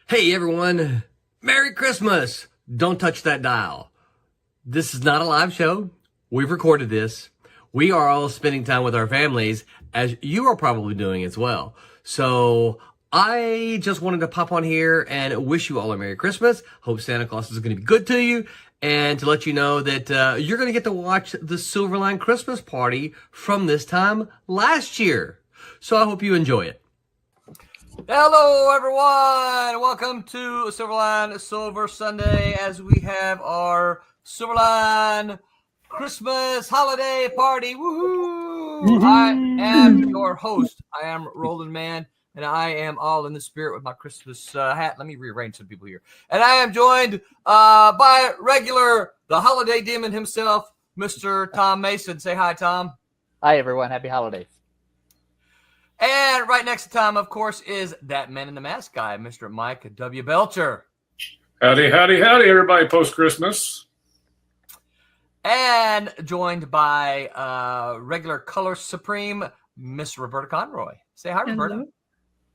Hey everyone, Merry Christmas! Don't touch that dial. This is not a live show. We've recorded this. We are all spending time with our families, as you are probably doing as well. So I just wanted to pop on here and wish you all a Merry Christmas. Hope Santa Claus is going to be good to you, and to let you know that you're going to get to watch the Silverline Christmas party from this time last year. So I hope you enjoy it. Hello, everyone. Welcome to Silverline Silver Sunday as we have our Silverline Christmas holiday party. Woohoo! I am your host. I am Roland Mann, and I am all in the spirit with my Christmas hat. Let me rearrange some people here. And I am joined by the holiday demon himself, Mr. Tom Mason. Say hi, Tom. Hi, everyone. Happy holidays. And right next to Tom, of course, is that man in the mask guy, Mr. Mike W. Belcher. Howdy, howdy, howdy, everybody, post-Christmas. And joined by regular Color Supreme, Miss Roberta Conroy. Say hi, Roberta.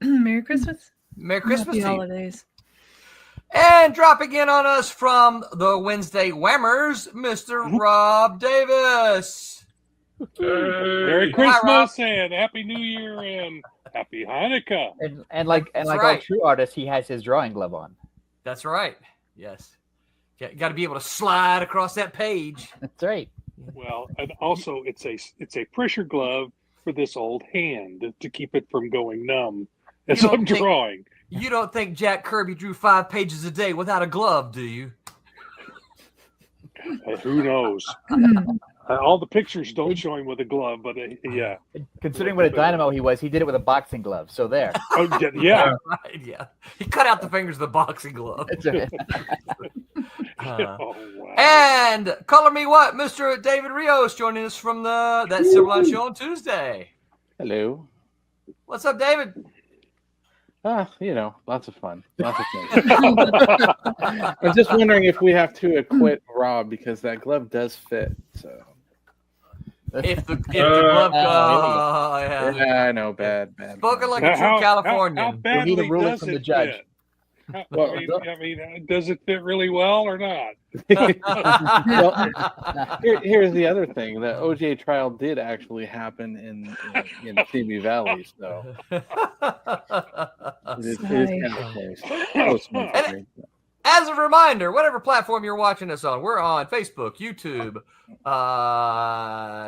Merry Christmas. Merry Christmas Happy to you. holidays. And dropping in on us from the Wednesday Whammers, Mr. Rob Davis. Merry Christmas and Happy New Year and Happy Hanukkah. And like all true artists, he has his drawing glove on. That's right. Yes. Got to be able to slide across that page. That's right. Well, and also it's a pressure glove for this old hand to keep it from going numb as I'm drawing. You don't think Jack Kirby drew 5 pages a day without a glove, do you? Who knows? All the pictures don't show him with a glove, but yeah. Considering what a dynamo he was, he did it with a boxing glove. So there. Oh, yeah. Right, yeah. He cut out the fingers of the boxing glove. That's right. Oh, wow. And color me what, Mr. David Rios joining us from that Silverline show on Tuesday. Hello. What's up, David? Lots of fun. I'm just wondering if we have to acquit Rob because that glove does fit. So if the glove, yeah, I know, bad. Spoken like a true Californian. How badly we need a ruling does from it the judge. fit? Does it fit really well or not? Well, here's the other thing: the OJ trial did actually happen in Simi Valley, so it is kind of close. As a reminder, whatever platform you're watching us on, we're on Facebook, YouTube,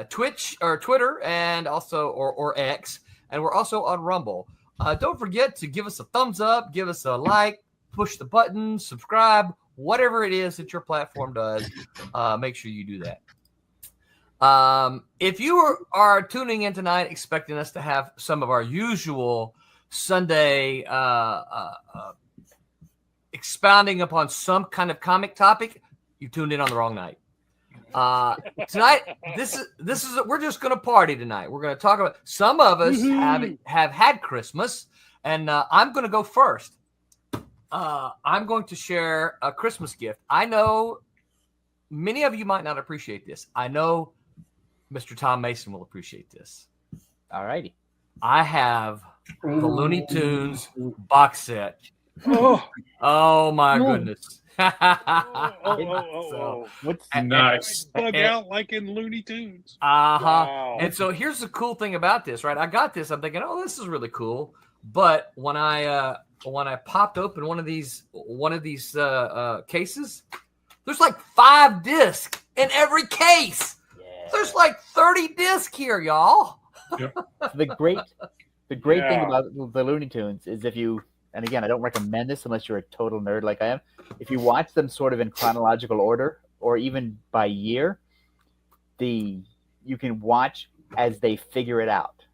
Twitch or Twitter, and also or X, and we're also on Rumble. Don't forget to give us a thumbs up, give us a like, push the button, subscribe, whatever it is that your platform does. Make sure you do that. If you are tuning in tonight expecting us to have some of our usual Sunday expounding upon some kind of comic topic, you tuned in on the wrong night. Tonight, this is we're just going to party tonight. We're going to talk about some of us have had Christmas, and I'm going to go first. I'm going to share a Christmas gift. I know many of you might not appreciate this. I know Mr. Tom Mason will appreciate this. All righty. I have the Looney Tunes box set. Oh my goodness. What's Nice. Bug out like in Looney Tunes. Wow. And so here's the cool thing about this, right? I got this. I'm thinking, oh, this is really cool. But when I popped open one of these cases, there's like 5 discs in every case. Yeah. There's like 30 discs here, y'all. Yep. The great thing about the Looney Tunes is and again, I don't recommend this unless you're a total nerd like I am. If you watch them sort of in chronological order or even by year, you can watch as they figure it out.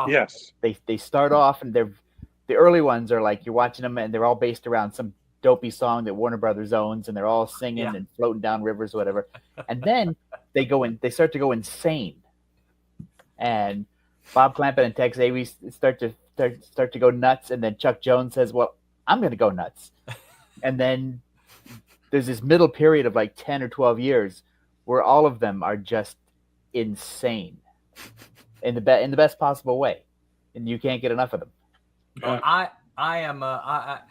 Yes. They start off and the early ones are like you're watching them and they're all based around some dopey song that Warner Brothers owns and they're all singing and floating down rivers or whatever. And then they start to go insane. And Bob Clampett and Tex Avery start to go nuts, and then Chuck Jones says, well, I'm going to go nuts. And then there's this middle period of like 10 or 12 years where all of them are just insane in the best possible way, and you can't get enough of them. I am. My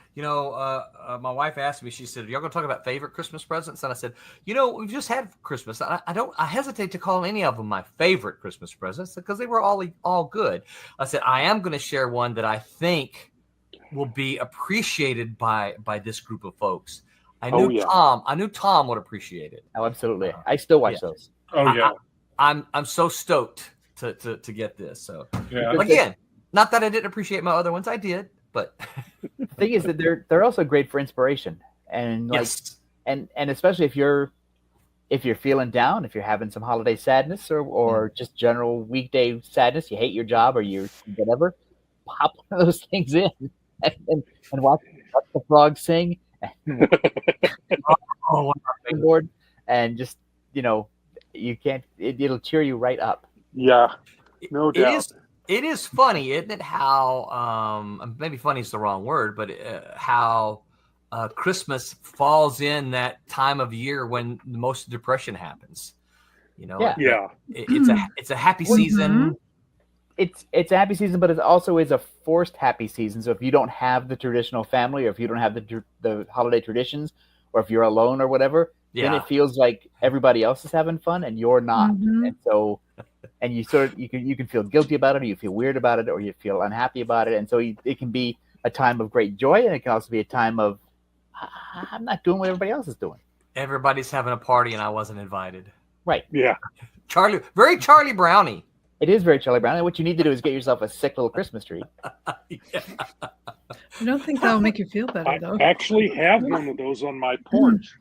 wife asked me. She said, "Y'all gonna talk about favorite Christmas presents?" And I said, "We've just had Christmas. I hesitate to call any of them my favorite Christmas presents because they were all good." I said, "I am going to share one that I think will be appreciated by this group of folks." I knew Tom would appreciate it. Oh, absolutely. I still watch those. Oh yeah. I'm so stoked to get this. So Yeah. again, not that I didn't appreciate my other ones, I did, but The thing is that they're also great for inspiration, and yes. and especially if you're feeling down, if you're having some holiday sadness or just general weekday sadness, you hate your job or you whatever, pop one of those things in and watch the frogs sing board, and just you can't. It'll cheer you right up. Yeah, no doubt. It is funny, isn't it? How maybe funny is the wrong word, but how Christmas falls in that time of year when the most depression happens. Yeah. It's a happy season. It's a happy season, but it also is a forced happy season. So if you don't have the traditional family, or if you don't have the holiday traditions, or if you're alone or whatever, then it feels like everybody else is having fun and you're not. And so, and you can feel guilty about it, or you feel weird about it, or you feel unhappy about it. And so it can be a time of great joy, and it can also be a time of I'm not doing what everybody else is doing. Everybody's having a party and I wasn't invited. Right. Yeah. Very Charlie Brownie. It is very Charlie Brown. And what you need to do is get yourself a sick little Christmas tree. Yeah. I don't think that'll make you feel better, though. I actually have one of those on my porch.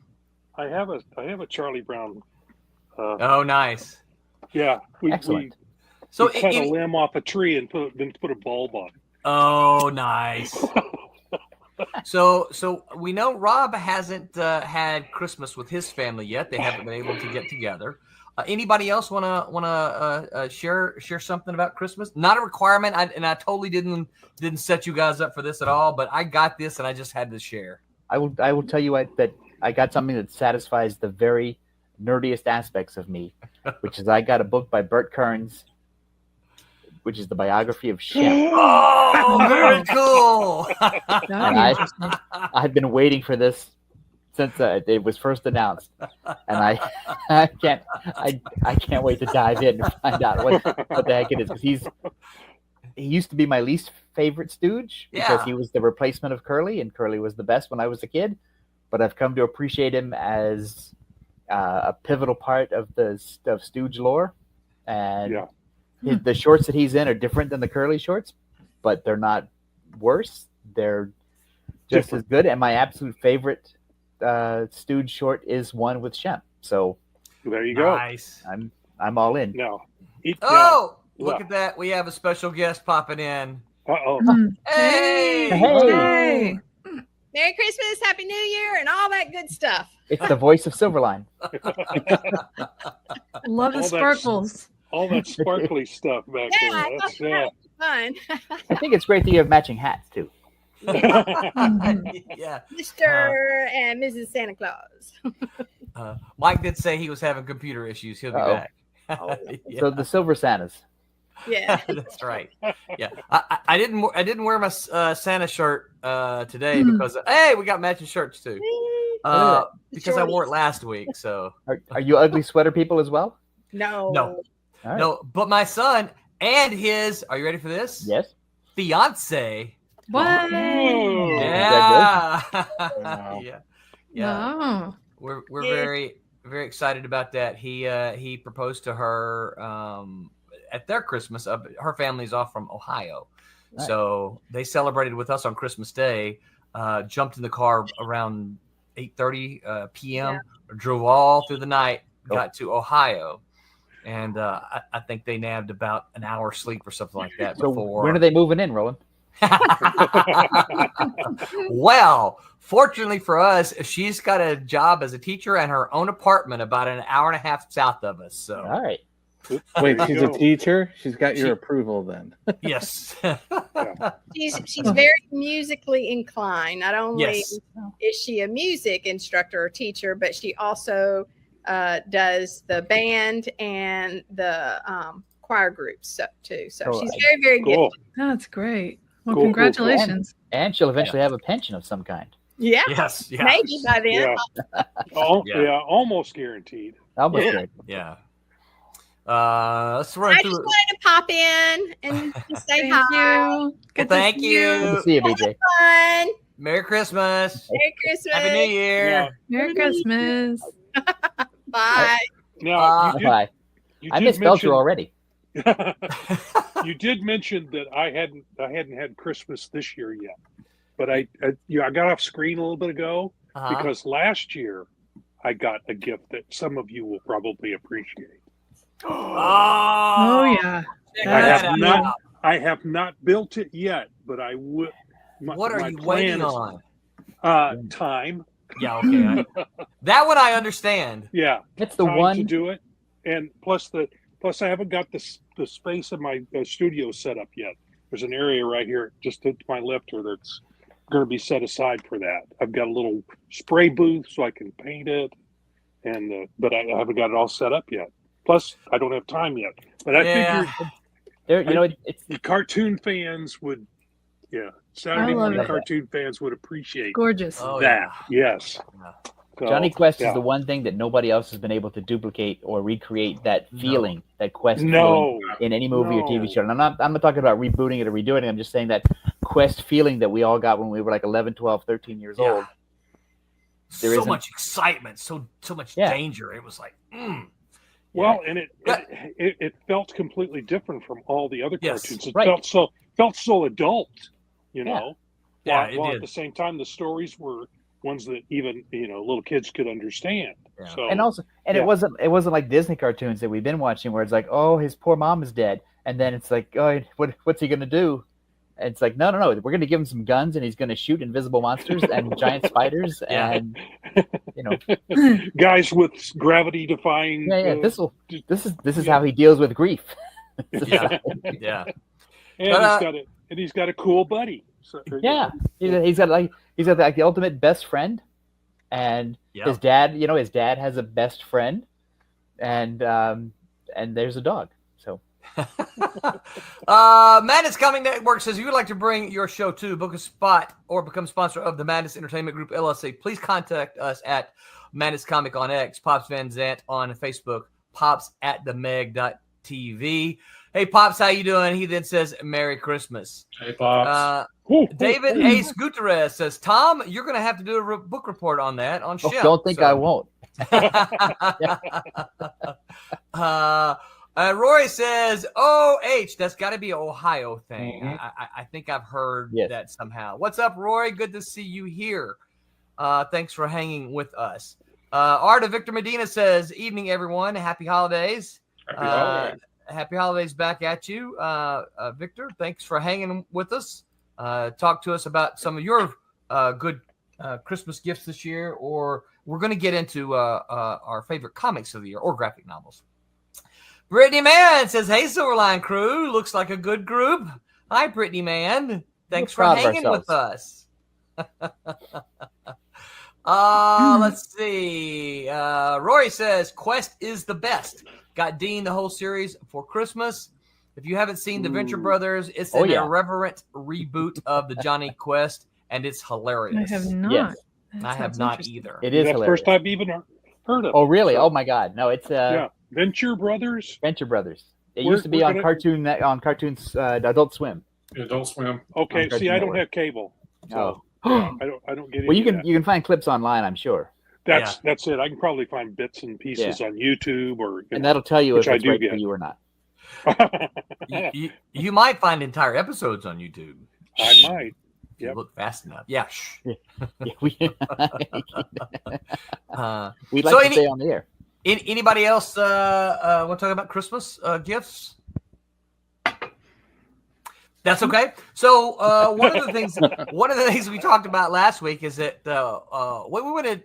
I have a Charlie Brown. Oh, nice. Yeah, we Excellent. cut a limb off a tree and put a bulb on it. Oh, nice. So we know Rob hasn't had Christmas with his family yet. They haven't been able to get together. Anybody else wanna share something about Christmas? Not a requirement. I totally didn't set you guys up for this at all. But I got this, and I just had to share. I will tell you that I got something that satisfies the very nerdiest aspects of me, which is I got a book by Bert Kearns, which is the biography of Shem. Oh, very cool. I've been waiting for this since it was first announced, and I can't wait to dive in and find out what the heck it is, because he used to be my least favorite Stooge because he was the replacement of Curly, and Curly was the best when I was a kid. But I've come to appreciate him as a pivotal part of Stooge lore, and the shorts that he's in are different than the Curly shorts, but they're not worse. They're just as good. And my absolute favorite Stooge short is one with Shem. So there you go. Nice. I'm all in. No. Look at that. We have a special guest popping in. Uh-oh. Hey. Merry Christmas, Happy New Year, and all that good stuff. It's the voice of Silverline. Love the sparkles. All that sparkly stuff back there. I thought that was fun. I think it's great that you have matching hats too. Yeah. Mr. and Mrs. Santa Claus. Mike did say he was having computer issues. He'll be back. So the Silver Santas. Yeah, that's right. Yeah, I didn't wear my Santa shirt today because we got matching shirts too. Because I wore it last week. So are you ugly sweater people as well? No. Right. No. But my son and his. Are you ready for this? Yes. Fiance. What? Yeah. Wow. Yeah. Wow. We're very very excited about that. He proposed to her at their Christmas. Her family's off from Ohio, right. So they celebrated with us on Christmas Day. Jumped in the car around 8:30 p.m. Drove all through the night. Got to Ohio, and I think they nabbed about an hour's sleep or something like that. So before. When are they moving in, Roland? Well, fortunately for us, she's got a job as a teacher and her own apartment about an hour and a half south of us. So, all right. Wait, she's a teacher? She's got your approval then. Yes. She's very musically inclined. Not only is she a music instructor or teacher, but she also does the band and the choir groups too. So she's very, very cool. gifted. That's great. Well, Cool. congratulations. And she'll eventually have a pension of some kind. Yeah, Yes. Yeah. maybe by then. Yeah. Yeah. Almost guaranteed. Almost Yeah. good. Yeah. Let's run I through. just wanted to pop in and just say Thank hi. you. Good Thank to see you. Good to see you, BJ. Fun. Merry Christmas. Merry Christmas. Happy New Year. Now, Merry Christmas. Bye. now Bye. you I did misspelled you mention- already. You did mention that I hadn't had Christmas this year yet, but I got off screen a little bit ago Uh-huh. because last year I got a gift that some of you will probably appreciate. Oh, yeah. check I that have out. not I have not built it yet, but I would. What are my you plan waiting is, on? Time. Yeah, okay. That one I understand. Yeah, That's the time to one. do it, and plus I haven't got the space in my studio set up yet. There's an area right here, just to my left here, that's going to be set aside for that. I've got a little spray booth so I can paint it, and but I haven't got it all set up yet. Plus, I don't have time yet. But I Yeah. figured There, you know, it's the cartoon fans would, Saturday I love morning it. cartoon fans would appreciate Gorgeous. Oh, that. Yes. Yeah. So, Johnny Quest yeah. is the one thing that nobody else has been able to duplicate or recreate that feeling, that Quest feeling No. in any movie or TV No. show. And I'm not talking about rebooting it or redoing it. I'm just saying that Quest feeling that we all got when we were like 11, 12, 13 years Yeah. old. There So isn't- much excitement, so much Yeah. danger. It was like, Well, and But- it felt completely different from all the other Yes. cartoons. It Right. felt so adult, Yeah. know. Yeah, while, it while did. at the same time the stories were ones that even little kids could understand. Yeah. So And also, Yeah. it wasn't like Disney cartoons that we've been watching where it's like, oh, his poor mom is dead, and then it's like, oh, what's he gonna do? And it's like, no, we're gonna give him some guns, and he's gonna shoot invisible monsters and giant spiders, Yeah. and you know, guys with gravity defying. yeah. This is Yeah. how he deals with grief. yeah, yeah. and But, he's got a cool buddy. So, Yeah, he's got the ultimate best friend, and Yeah. his dad. His dad has a best friend, and there's a dog. So Madness Comic Network says, if you would like to bring your show to book a spot or become sponsor of the Madness Entertainment Group LLC, please contact us at Madness Comic on X, Pops Van Zant on Facebook, Pops at themeg.tv. Hey, Pops, how you doing? He then says, Merry Christmas. Hey, Pops. David Ace Gutierrez says, Tom, you're going to have to do a book report on that on Ship. don't think I won't. Roy says, OH, that's got to be an Ohio thing. Mhm. I think I've heard Yes. that somehow. What's up, Roy? Good to see you here. Thanks for hanging with us. Arta Victor Medina says, evening, everyone. Happy holidays. Happy holidays. Happy holidays back at you, Victor. Thanks for hanging with us. Talk to us about some of your good Christmas gifts this year, or we're going to get into our favorite comics of the year or graphic novels. Brittany Mann says, hey, Silverline crew. Looks like a good group. Hi, Brittany Mann. Thanks for proud of hanging with us. Let's see. Roy says, Quest is the best. Got Dean the whole series for Christmas. If you haven't seen The Venture Brothers, it's an yeah. irreverent reboot of the Johnny Quest, and it's hilarious. I have not. Yes. That I have sounds not interesting. either. It is That's the hilarious. first time I've even heard of. Oh, it. really? So, Oh my God! No, it's yeah, Venture Brothers. Venture Brothers. It We're- used to be we're on gonna- cartoons Adult Swim. Adult Swim. Okay, Cartoon see, I don't Network. have cable. So Oh, I don't get. well, you any of can find clips online, I'm sure, That's it. I can probably find bits and pieces on YouTube or. and that'll tell you Which if I it's do right get. for you or not. You might find entire episodes on YouTube. I might. If you Yep. look fast enough. Yeah. Shh. Yeah, we'd like So to stay on the air. Anybody else want to talk about Christmas gifts? That's okay. So one of the things we talked about last week is that what we want to,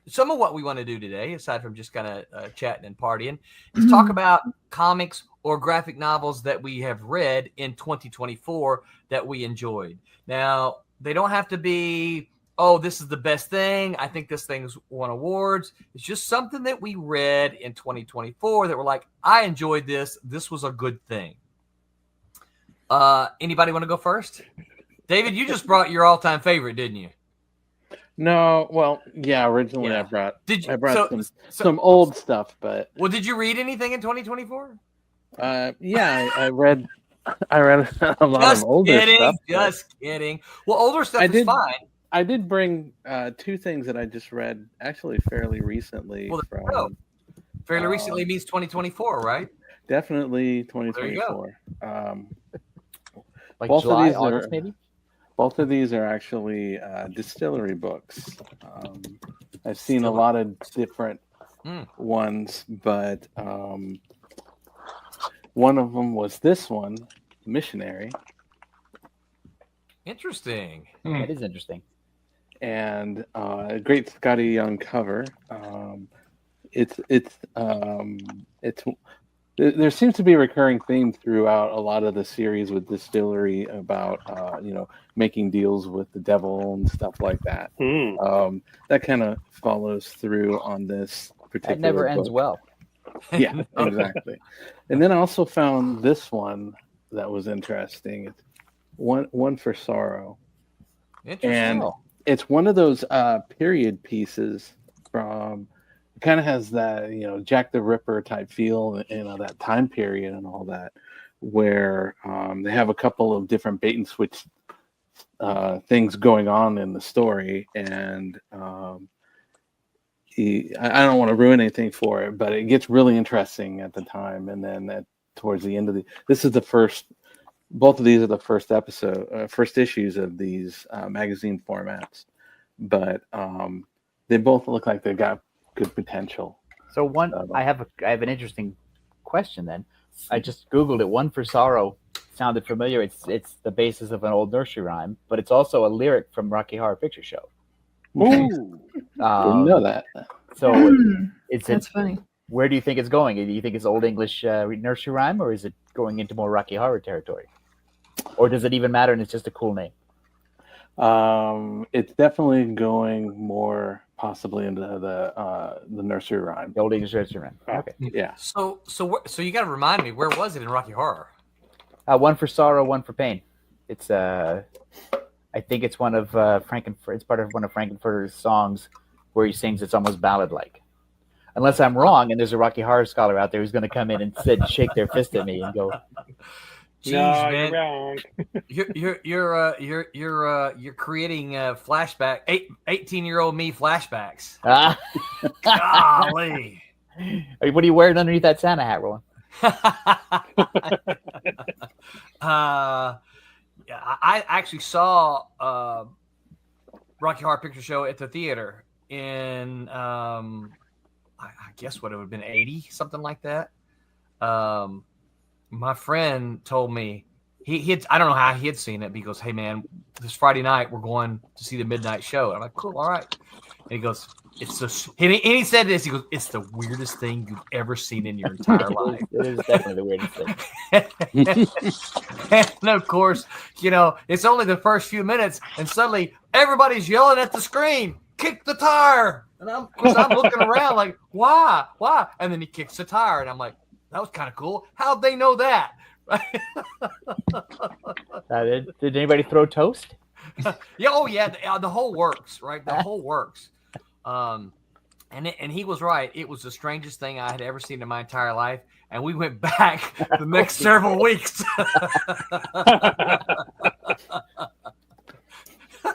some of what we want to do today, aside from just kind of chatting and partying, is talk about comics or graphic novels that we have read in 2024 that we enjoyed. Now, they don't have to be, oh, this is the best thing. I think this thing's won awards. It's just something that we read in 2024 that we're like, I enjoyed this. This was a good thing. Anybody want to go first? David, you just brought your all-time favorite, didn't you? No, well, yeah. Originally, Yeah. I brought Did you? some old stuff, but Well, did you read anything in 2024? yeah, I read a lot of older stuff. Just kidding. Well, older stuff I is did- fine. I did bring two things that I just read actually fairly recently. Well, there you go. Fairly recently means 2024, right? Definitely There you 2024. Like Both of July, these August, are- maybe. Both of these are actually distillery books. I've seen a lot of different ones, but one of them was this one, Missionary. Interesting. That is interesting. And a great Scotty Young cover. There seems to be a recurring theme throughout a lot of the series with Distillery about making deals with the devil and stuff like that. That kind of follows through on this particular. That never ends book. well. Yeah, exactly. And then I also found this one that was interesting. It's one for Sorrow. Interesting. And it's one of those period pieces from. It kind of has that Jack the Ripper type feel, that time period and all that, where they have a couple of different bait and switch things going on in the story, and I don't want to ruin anything for it, but it gets really interesting at the time, and then towards the end of both of these are the first issues of these magazine formats, but they both look like they got good potential. So I have an interesting question then. I just Googled it. One for Sorrow sounded familiar. It's the basis of an old nursery rhyme, but it's also a lyric from Rocky Horror Picture Show. Ooh, didn't know that. So That's funny. Where do you think it's going? Do you think it's old English nursery rhyme, or is it going into more Rocky Horror territory? Or does it even matter and it's just a cool name? It's definitely going more possibly into the nursery rhyme. The old English nursery rhyme. Okay. Yeah. So you got to remind me, where was it in Rocky Horror? One for Sorrow, one for Pain. It's I think it's one of it's part of one of Frankenfurter's songs where he sings. It's almost ballad-like. Unless I'm wrong, and there's a Rocky Horror scholar out there who's going to come in and shake their fist at me and go, Jeez, No, man. you're wrong. You're creating flashback 18-year-old me flashbacks. "Ah, Golly. what are you wearing underneath that Santa hat, Roland?" Yeah, I actually saw Rocky Horror Picture Show at the theater in I guess what it would have been 80, something like that. My friend told me he had, I don't know how he had seen it, but he goes, "Hey man, this Friday night we're going to see the midnight show." And I'm like, "Cool, all right." And he goes, "It's so," and he said this. He goes, "It's the weirdest thing you've ever seen in your entire life." It is definitely the weirdest thing. And of course, it's only the first few minutes, and suddenly everybody's yelling at the screen, "Kick the tire!" And I'm looking around like, why? And then he kicks the tire, and I'm like, that was kind of cool. How'd they know that? Did anybody throw toast? Yeah, oh yeah, the whole works, right? The whole works. And he was right. It was the strangest thing I had ever seen in my entire life. And we went back the next several weeks.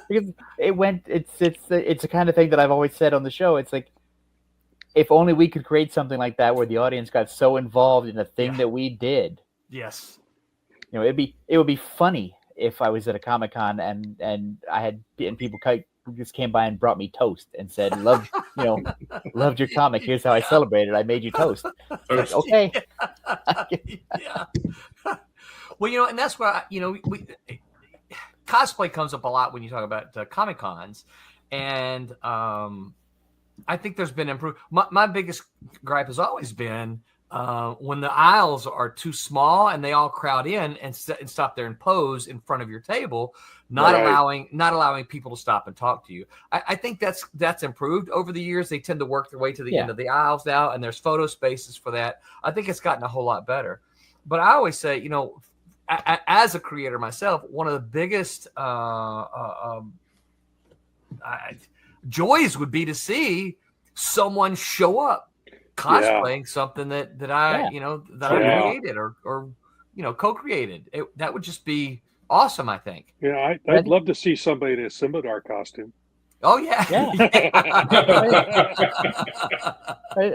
Because it's the kind of thing that I've always said on the show. It's like, if only we could create something like that where the audience got so involved in the thing that we did. Yes. It would be funny if I was at a Comic-Con and people just came by and brought me toast and said, loved your comic. Here's how I celebrated. I made you toast. Like, okay. Yeah. Well, and that's why, cosplay comes up a lot when you talk about Comic Cons, and I think there's been improvement. My biggest gripe has always been when the aisles are too small and they all crowd in and stop there and pose in front of your table, not allowing people to stop and talk to you. I think that's improved over the years. They tend to work their way to the end of the aisles now, and there's photo spaces for that. I think it's gotten a whole lot better. But I always say, as a creator myself, one of the biggest joys would be to see someone show up cosplaying something that I I created or co-created. That would just be awesome, I think. Yeah, I'd love to see somebody in a Scimitar costume. Oh yeah.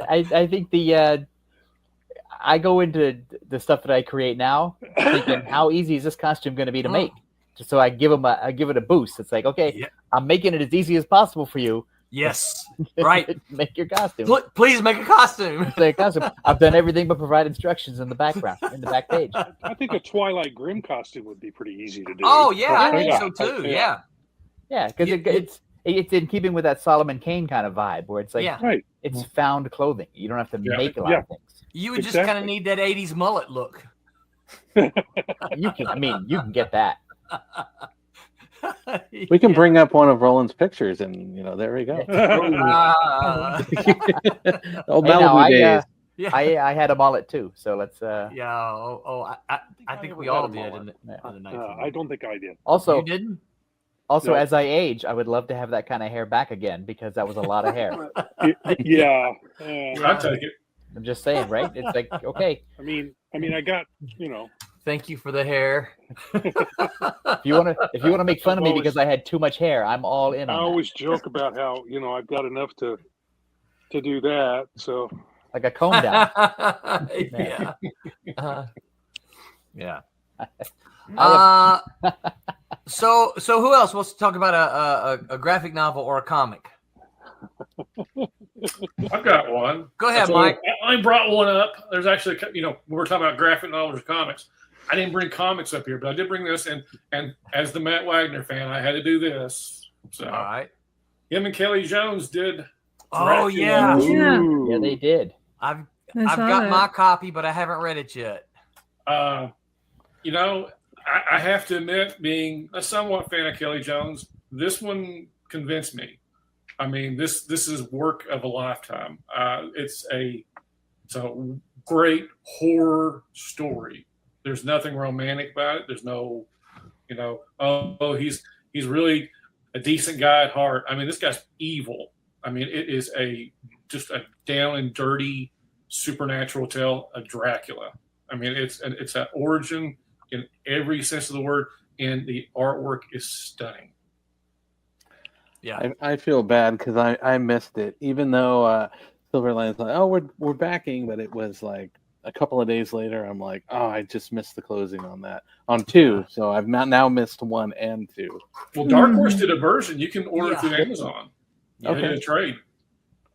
I think I go into the stuff that I create now thinking, how easy is this costume going to be to make? Just so I give it a boost. It's like, okay, I'm making it as easy as possible for you. Yes, right. Make your costume. Please make a costume. I've done everything but provide instructions in the background, in the back page. I think a Twilight Grim costume would be pretty easy to do. Oh yeah, I think so too. Yeah, because it's in keeping with that Solomon Kane kind of vibe, where it's like it's found clothing. You don't have to make a lot of things. You would just kind of need that '80s mullet look. You can get that. We can bring up one of Roland's pictures, and there we go. Old Malibu days. I had a mullet too, so let's. I think we all did in the 90s. I don't think I did. Also, you didn't. Also, as I age, I would love to have that kind of hair back again because that was a lot of hair. Yeah, I'll take it. I'm just saying, right? It's like, okay. I mean, I got Thank you for the hair. If you want to make fun of me because I had too much hair, I'm all in. I always joke about how I've got enough to do that. So like a comb down. Yeah. So who else wants to talk about a graphic novel or a comic? I've got one. Go ahead, Mike. I only brought one up. There's actually, we're talking about graphic novels or comics. I didn't bring comics up here, but I did bring this. And as the Matt Wagner fan, I had to do this. So, all right. Him and Kelly Jones did. Oh yeah, yeah, they did. I've got my copy, but I haven't read it yet. I have to admit, being a somewhat fan of Kelly Jones, this one convinced me. I mean, this is work of a lifetime. It's a great horror story. There's nothing romantic about it. There's no, he's really a decent guy at heart. I mean, this guy's evil. I mean, it is just a down and dirty supernatural tale of Dracula. I mean, it's an origin in every sense of the word, and the artwork is stunning. Yeah, I feel bad because I missed it, even though Silverline's like, oh, we're backing, but it was like a couple of days later. I'm like, oh, I just missed the closing on 2, so I've now missed 1 and 2. Well, Dark Horse did a version you can order through Amazon. Okay, in a trade.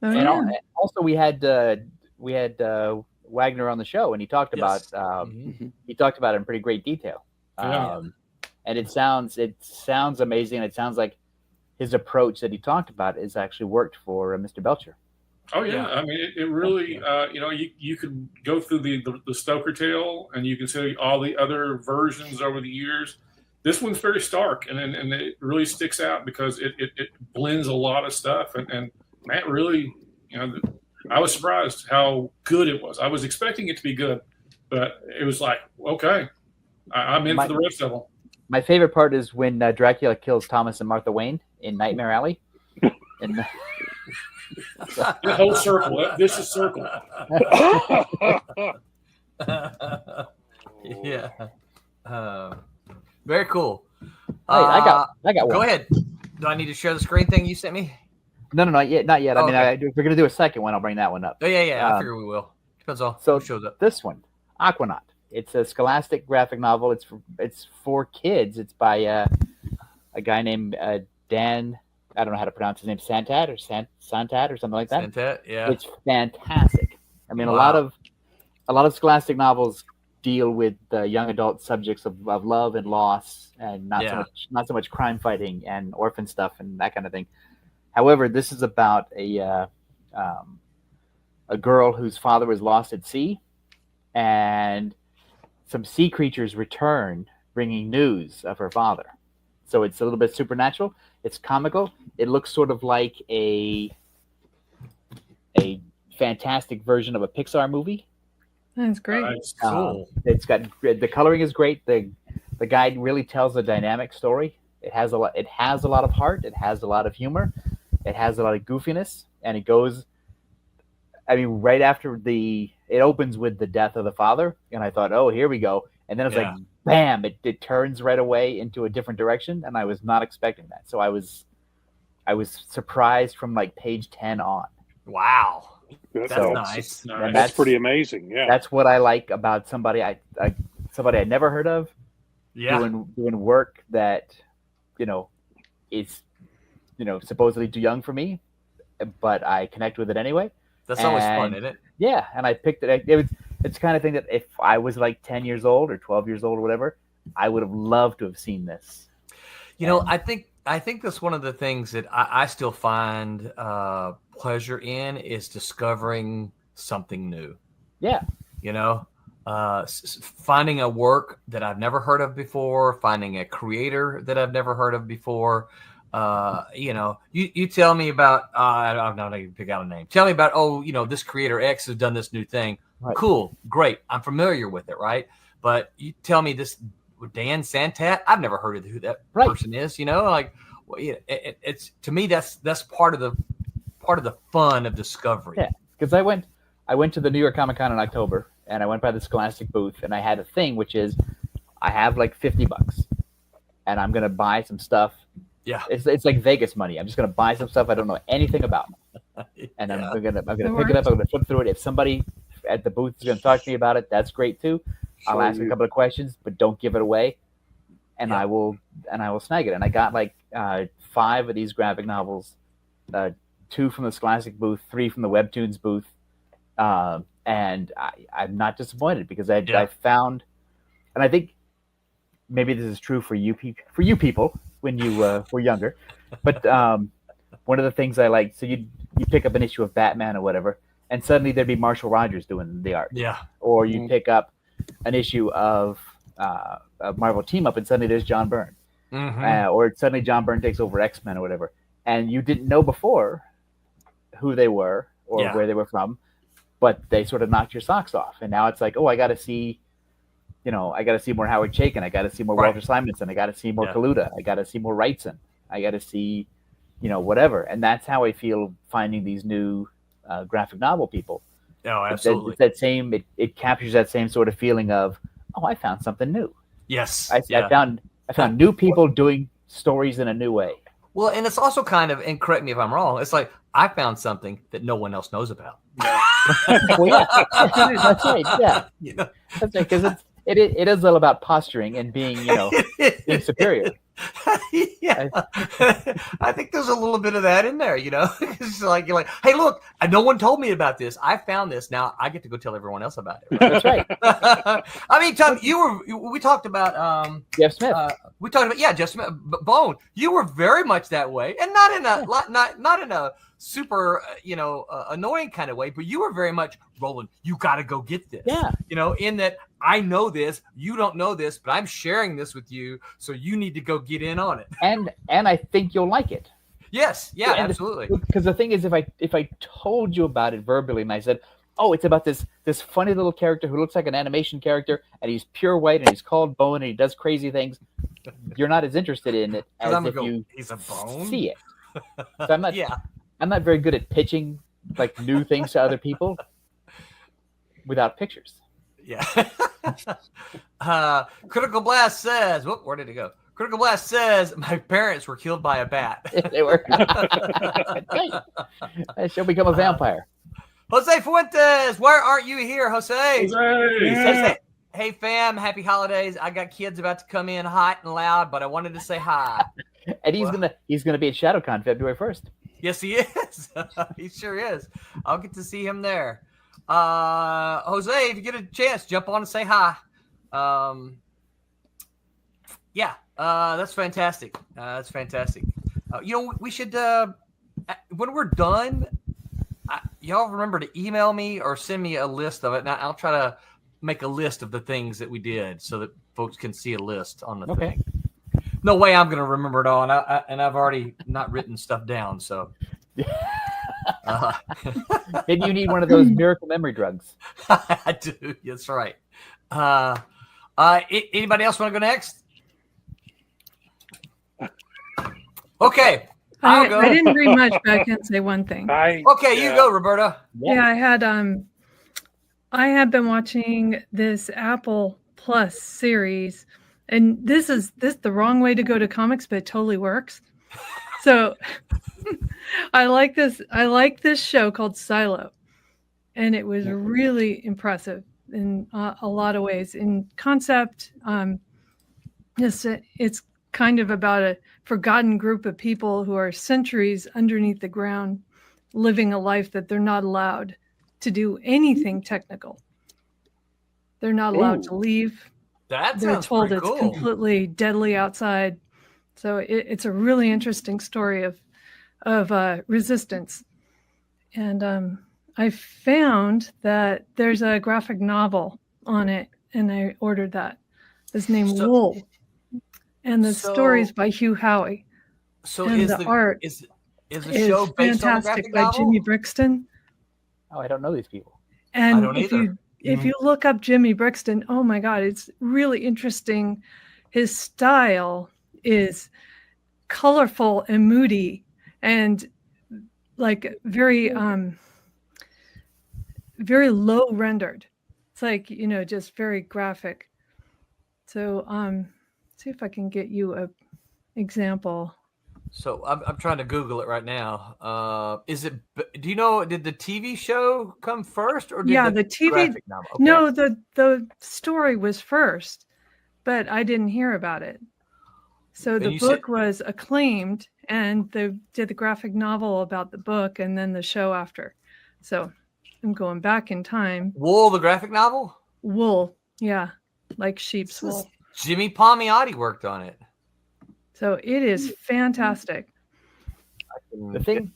And also, we had Wagner on the show, and he talked about it in pretty great detail. And it sounds amazing. It sounds like his approach that he talked about is actually worked for Mr. Belcher. Oh yeah, I mean it really. You could go through the Stoker tale, and you can see all the other versions over the years. This one's very stark, and it really sticks out because it blends a lot of stuff. And Matt really, I was surprised how good it was. I was expecting it to be good, but it was like, okay, I'm in for the rest of them. My favorite part is when Dracula kills Thomas and Martha Wayne in Nightmare Alley. The whole circle, vicious circle. Yeah. Very cool. I got one. Go ahead. Do I need to share the screen thing you sent me? No, not yet. Oh, I mean, if we're gonna do a second one, I'll bring that one up. Oh yeah. I figure we will. Depends on who shows up. This one, Aquanaut. It's a scholastic graphic novel. It's for kids. It's by a guy named Dan. I don't know how to pronounce his name. Santat or Santat or something like that. Santat, yeah. It's fantastic. I mean, a lot of scholastic novels deal with the young adult subjects of love and loss, and not so much crime fighting and orphan stuff and that kind of thing. However, this is about a girl whose father was lost at sea, and some sea creatures return bringing news of her father. So it's a little bit supernatural. It's comical. It looks sort of like a fantastic version of a Pixar movie. That's great. It's Cool. It's got the coloring is great. The guide really tells a dynamic story. It has a lot. It has a lot of heart. It has a lot of humor. It has a lot of goofiness, and it goes. I mean, right after it opens with the death of the father, and I thought, oh, here we go. And then it's like, bam! It turns right away into a different direction, and I was not expecting that. So I was surprised from like page 10 on. Wow. That's Nice. And That's pretty amazing. Yeah. That's what I like about somebody I never heard of. Yeah. Doing work that, is, supposedly too young for me, but I connect with it anyway. That's always fun, isn't it? Yeah, and I picked it. It's the kind of thing that if I was like 10 years old or 12 years old or whatever, I would have loved to have seen this. I think that's one of the things that I still find pleasure in is discovering something new. Yeah. Finding a work that I've never heard of before, finding a creator that I've never heard of before. You tell me about, I'm not going to pick out a name. Tell me about, this creator X has done this new thing. Right. Cool. Great. I'm familiar with it. Right. But you tell me this Dan Santat, I've never heard of who that person is, it's to me, that's part of the fun of discovery. Yeah. Cause I went to the New York Comic Con in October and I went by the Scholastic booth and I had a thing, which is I have like $50 and I'm going to buy some stuff. Yeah. It's like Vegas money. I'm just going to buy some stuff I don't know anything about. And I'm going to pick it up. I'm going to flip through it. If somebody at the booth is going to talk to me about it, that's great too. I'll ask a couple of questions, but don't give it away. And I will snag it. And I got like 5 of these graphic novels, 2 from the Scholastic booth, 3 from the Webtoons booth. And I'm not disappointed because I found, and I think maybe this is true for you people when you were younger, but one of the things I like, so you pick up an issue of Batman or whatever, and suddenly there'd be Marshall Rogers doing the art. Yeah. Or you pick up an issue of Marvel Team Up, and suddenly there's John Byrne. Mm-hmm. Or suddenly John Byrne takes over X-Men or whatever, and you didn't know before who they were or where they were from, but they sort of knocked your socks off. And now it's like, oh, I got to see more Howard Chaykin. I got to see more Walter Simonson. I got to see more Kaluta. I got to see more Wrightson. I got to see, whatever. And that's how I feel finding these new graphic novel people. Oh, absolutely. It's that same. It captures that same sort of feeling of, oh, I found something new. Yes. I found new people doing stories in a new way. Well, and it's also kind of, and correct me if I'm wrong, it's like I found something that no one else knows about. Well, yeah, that's right. Yeah, that's right. Because it is all about posturing and being, being superior. Yeah, I think there's a little bit of that in there. It's like you're like, hey, look, no one told me about this. I found this. Now I get to go tell everyone else about it. That's right. I mean, Tom, we talked about Jeff Smith. We talked about Jeff Smith, Bone. You were very much that way, and not in a super annoying kind of way, but you were very much Roland. You got to go get this. Yeah. In that I know this, you don't know this, but I'm sharing this with you, so you need to go get in on it. And I think you'll like it. Yes. Yeah. Absolutely. Because the thing is, if I told you about it verbally and I said, oh, it's about this funny little character who looks like an animation character and he's pure white and he's called Bone and he does crazy things, you're not as interested in it as if you he's a bone? see it. So I'm not very good at pitching like new things to other people without pictures. Yeah. Critical Blast says, where did it go? Critical Blast says, my parents were killed by a bat. They were. She'll become a vampire. Jose Fuentes, why aren't you here, Jose? Jose. Hey, fam, happy holidays. I got kids about to come in hot and loud, but I wanted to say hi. And he's gonna be at ShadowCon February 1st. Yes, he is. He sure is. I'll get to see him there. Jose, if you get a chance, jump on and say hi. That's fantastic. That's fantastic. We should, when we're done, y'all remember to email me or send me a list of it. And I'll try to make a list of the things that we did so that folks can see a list on the thing. No way I'm going to remember it all. And I've already not written stuff down. So Maybe you need one of those miracle memory drugs. I do. That's right. Anybody else want to go next? Okay. I'll go. I didn't read much, but I can say one thing. Okay, you go, Roberta. Yeah, I had been watching this Apple Plus series, and this is the wrong way to go to comics, but it totally works. So I like this show called Silo, and it was really impressive in a lot of ways. In concept, it's kind of about a forgotten group of people who are centuries underneath the ground, living a life that they're not allowed to do anything technical. They're not allowed to leave. They're told it's completely deadly outside. So it's a really interesting story of resistance. And I found that there's a graphic novel on it, and I ordered that. It's named Wool. And the story's by Hugh Howey. So and is the art is the show based on a graphic by novel? Jimmy Brixton. Oh, I don't know these people. And I don't either. If you look up Jimmy Brixton, oh my God, it's really interesting. His style is colorful and moody and like very very low rendered. It's like, just very graphic. So see if I can get you a example. So I'm trying to Google it right now. Is it? Do you know? Did the TV show come first, or did the TV? Graphic novel? Okay. No, the story was first, but I didn't hear about it. So the book was acclaimed, and they did the graphic novel about the book, and then the show after. So I'm going back in time. Wool, the graphic novel. Wool, yeah, like sheep's wool. Jimmy Palmiotti worked on it. So it is fantastic. The thing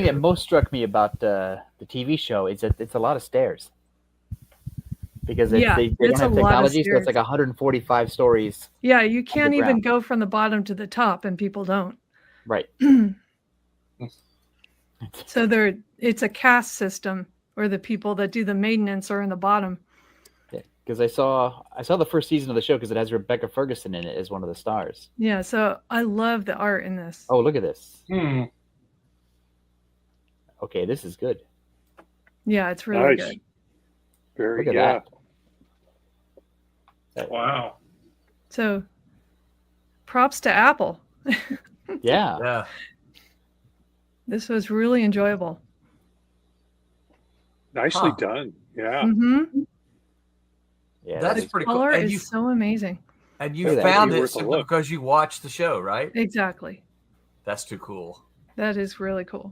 that most struck me about the TV show is that it's a lot of stairs. Because they don't have technology, so it's like 145 stories. Yeah, you can't even go from the bottom to the top, and people don't. Right. So it's a caste system where the people that do the maintenance are in the bottom. Because I saw the first season of the show because it has Rebecca Ferguson in it as one of the stars. Yeah, so I love the art in this. Oh, look at this. Okay, this is good. Yeah, it's really good. Very good. Look at that. Wow. So props to Apple. Yeah. This was really enjoyable. Nicely done. Yeah. Mm-hmm. Yeah, that's pretty cool. Color is so amazing. And you found it simply because you watched the show, right? Exactly. That's too cool. That is really cool.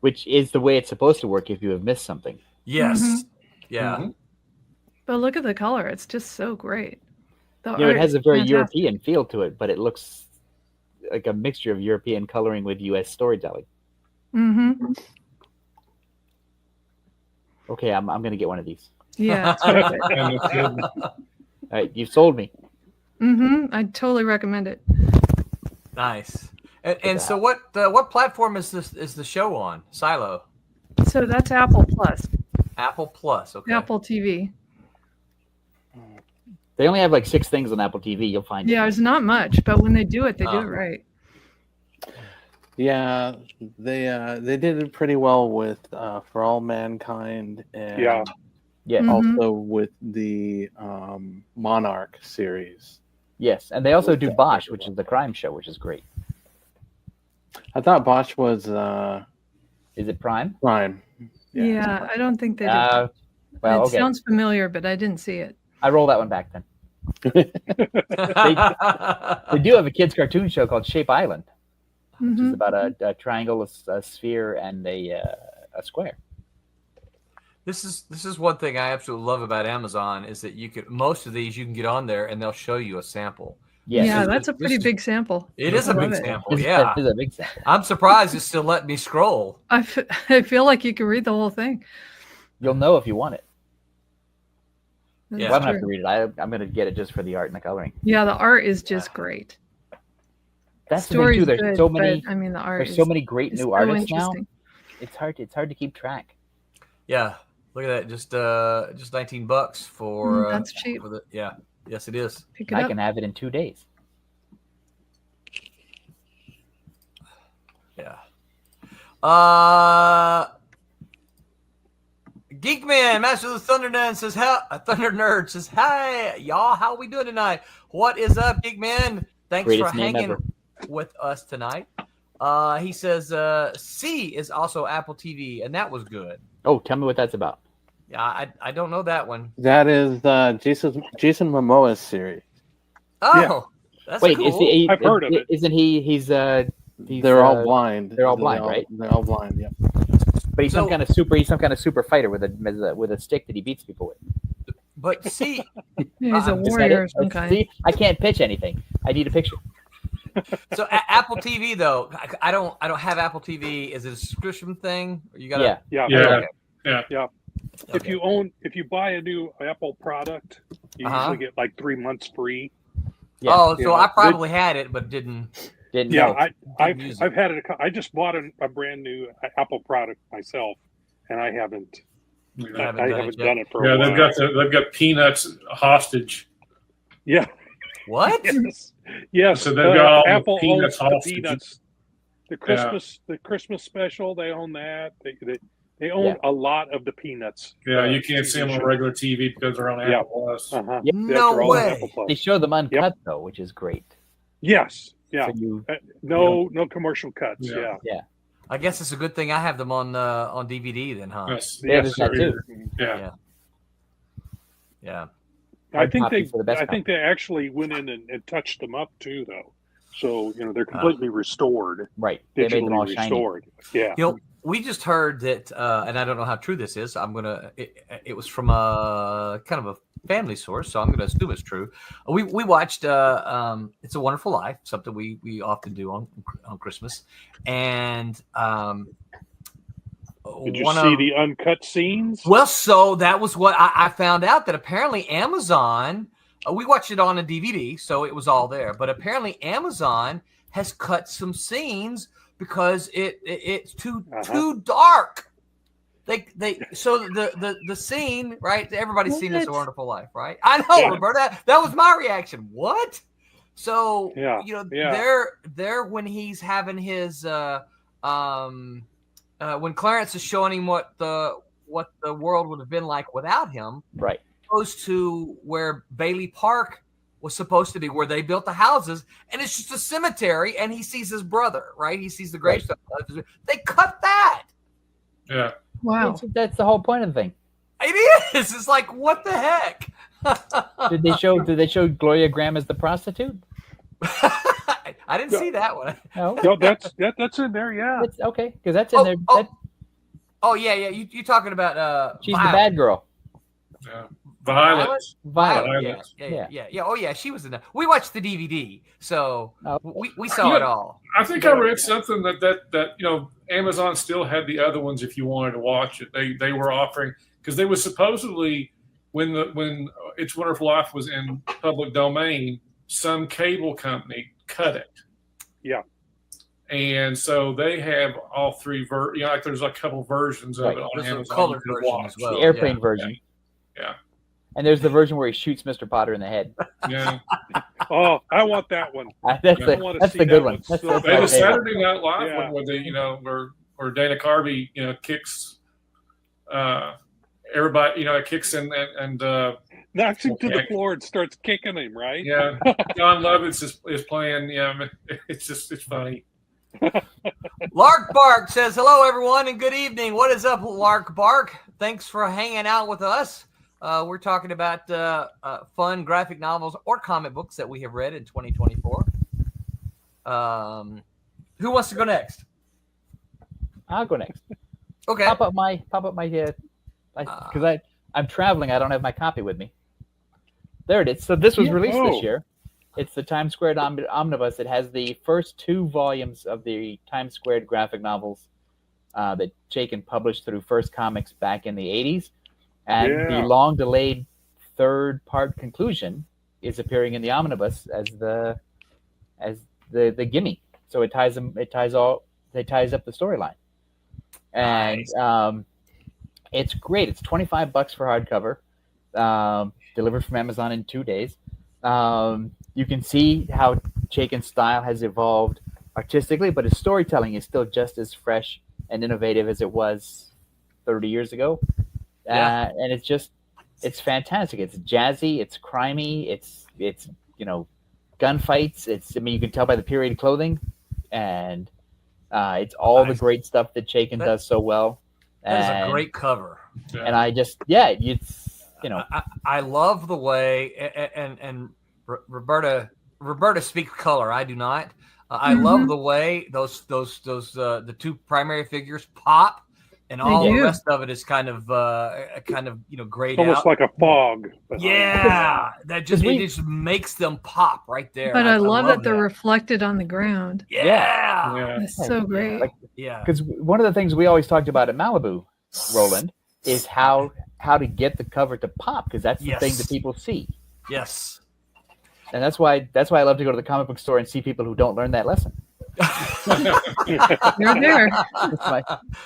Which is the way it's supposed to work if you have missed something. Yes. Mm-hmm. Yeah. Mm-hmm. But look at the color. It's just so great. It has a very European feel to it, but it looks like a mixture of European coloring with U.S. storytelling. Mm-hmm. Okay, I'm going to get one of these. Yeah. All right, you've sold me. Mm-hmm. I totally recommend it. Nice. And so what platform is the show on? Silo. So that's Apple Plus. Apple Plus. Okay. Apple TV. They only have like 6 things on Apple TV. You'll find it. Yeah, it's not much, but when they do it, they do it right. Yeah, they did it pretty well with For All Mankind, and also with the Monarch series. Yes, and they also do Bosch, which is the crime show, which is great. I thought Bosch was. Is it Prime? Prime. Yeah, I don't think they did. Well, it sounds familiar, but I didn't see it. I roll that one back then. They do have a kids' cartoon show called Shape Island, which is about a triangle, a sphere, and a square. This is one thing I absolutely love about Amazon is that most of these you can get on there and they'll show you a sample. Yes. Yeah, that's a pretty big sample. It is a big sample. Yeah, it is a big sample. I'm surprised it's still letting me scroll. I feel like you can read the whole thing. You'll know if you want it. Yeah, well, I don't have to read it. I'm going to get it just for the art and the coloring. Yeah, the art is just great. That's the thing too. There's so many. The art. There's so many great new artists now it's hard to keep track. Yeah, look at that. Just $19 for. That's cheap. For the, yeah, yes, it is. Pick it I up. can have it in 2 days. Yeah. Geekman, Master of the Thunder Nerd says, Thunder Nerd says, hi, y'all. How we doing tonight? What is up, Geekman? Thanks Greatest for name hanging ever. with us tonight. He says, C is also Apple TV, and that was good. Oh, tell me what that's about. Yeah, I don't know that one. That is Jason Momoa's series. Oh, that's Wait, cool. I've heard of it. Isn't he? He's They're all blind. they're all blind, right? They're all blind. Yeah. But he's So- some kind of super. He's some kind of super fighter with a stick that he beats people with. But see, He's a Is that warrior of some kind. See, I can't pitch anything. I need a picture. so Apple TV though, I don't have Apple TV. Is it a subscription thing? Or you gotta. Yeah. Yeah. Yeah. If you buy a new Apple product, you Uh-huh. usually get like 3 months free. Yeah. Oh, so Yeah. I probably had it, but didn't. Didn't Yeah, know. I've use it. I've had it. I just bought a brand new Apple product myself, and I haven't haven't I done it haven't yet. done it for Yeah, a while. they've got Peanuts hostage. Yeah. What? Yes. So they've got all the Apple owns Peanuts the hostage. Peanuts. The Christmas special, they own that. They own Yeah. a lot of the Peanuts. Yeah, you can't see them on regular TV because they're on Yeah. Apple Plus. Uh-huh. Yeah, No they're all on way. Apple Plus. They show them uncut though, which is great. Yes. Yeah. So you, No commercial cuts. Yeah. Yeah. I guess it's a good thing I have them on DVD then, huh? Yes. Yeah, there's that too. Yeah. Yeah. I Hard think copies are the best they actually went in and touched them up too, though. So they're completely restored, right. They made them digitally all shiny. restored. Yeah. You know, we just heard that, and I don't know how true this is. It was from a kind of a family source, so I'm gonna assume it's true. We watched It's a Wonderful Life, something we often do on Christmas, and Did you see the uncut scenes? Well, so that was what I found out, that apparently Amazon, we watched it on a DVD, so it was all there. But apparently Amazon has cut some scenes because it's too dark. So the scene, right? Everybody's seen It's a What? Wonderful Life, right? I know, Yeah. Roberta. That was my reaction. What? So Yeah. there when he's having his when Clarence is showing him what the world would have been like without him, Right. goes to where Bailey Park was supposed to be, where they built the houses, and it's just a cemetery, and he sees his brother, right? He sees the gravestone. They cut that. Yeah. Wow. That's the whole point of the thing. It is. It's like, what the heck? Did they show Gloria Graham as the prostitute? I didn't see that one. No. No, that's in there. Yeah. That's okay, because that's in there. Oh yeah. You talking about She's Violet. the bad girl. Yeah. Violet. Violet. Yeah. Oh yeah, she was in that. We watched the DVD, so Oh. we saw it all. I think I read something that Amazon still had the other ones if you wanted to watch it. They were offering, because they were supposedly when It's a Wonderful Life was in public domain, some cable company cut it. Yeah. And so they have all three like there's a couple versions of Right. it on There's a Amazon. colored you can version watch. as well. The airplane yeah. version. Yeah. And there's the version where he shoots Mr. Potter in the head. Yeah. Oh, I want that one. That's I wanna the see good that one. one That's, so that's They my had a favorite. Saturday Night Live Yeah. one where they, where Dana Carvey, kicks everybody, kicks in and Knocks him to the floor and starts kicking him, right? yeah, John Lovitz is playing. Yeah, it's funny. Lark Bark says, hello, everyone, and good evening. What is up, Lark Bark? Thanks for hanging out with us. We're talking about fun graphic novels or comic books that we have read in 2024. Who wants to go next? I'll go next. Okay. Pop up my because I'm traveling. I don't have my copy with me. There it is. So this was released this year. It's the Times Squared Omnibus. It has the first 2 volumes of the Times Squared graphic novels that Chaykin published through First Comics back in the 80s. And the long-delayed 3rd-part conclusion is appearing in the Omnibus as the gimme. So it ties up the storyline. and it's great. It's $25 for hardcover, delivered from Amazon in 2 days. You can see how Chaykin's style has evolved artistically, but his storytelling is still just as fresh and innovative as it was 30 years ago. And it's fantastic. It's jazzy, it's crimey, it's gunfights. You can tell by the period clothing, and it's all the great stuff that Chaykin does so well. That is a great cover. And I love the way and Roberta speaks color. I do not. I love the way those the two primary figures pop, and all the rest of it is kind of grayed almost out. like a fog. Yeah, it just makes them pop right there. But I love that they're reflected on the ground. Yeah. It's so great. Because one of the things we always talked about at Malibu, Roland, is how to get the cover to pop, because that's the thing that people see. Yes. And that's why I love to go to the comic book store and see people who don't learn that lesson. You're there.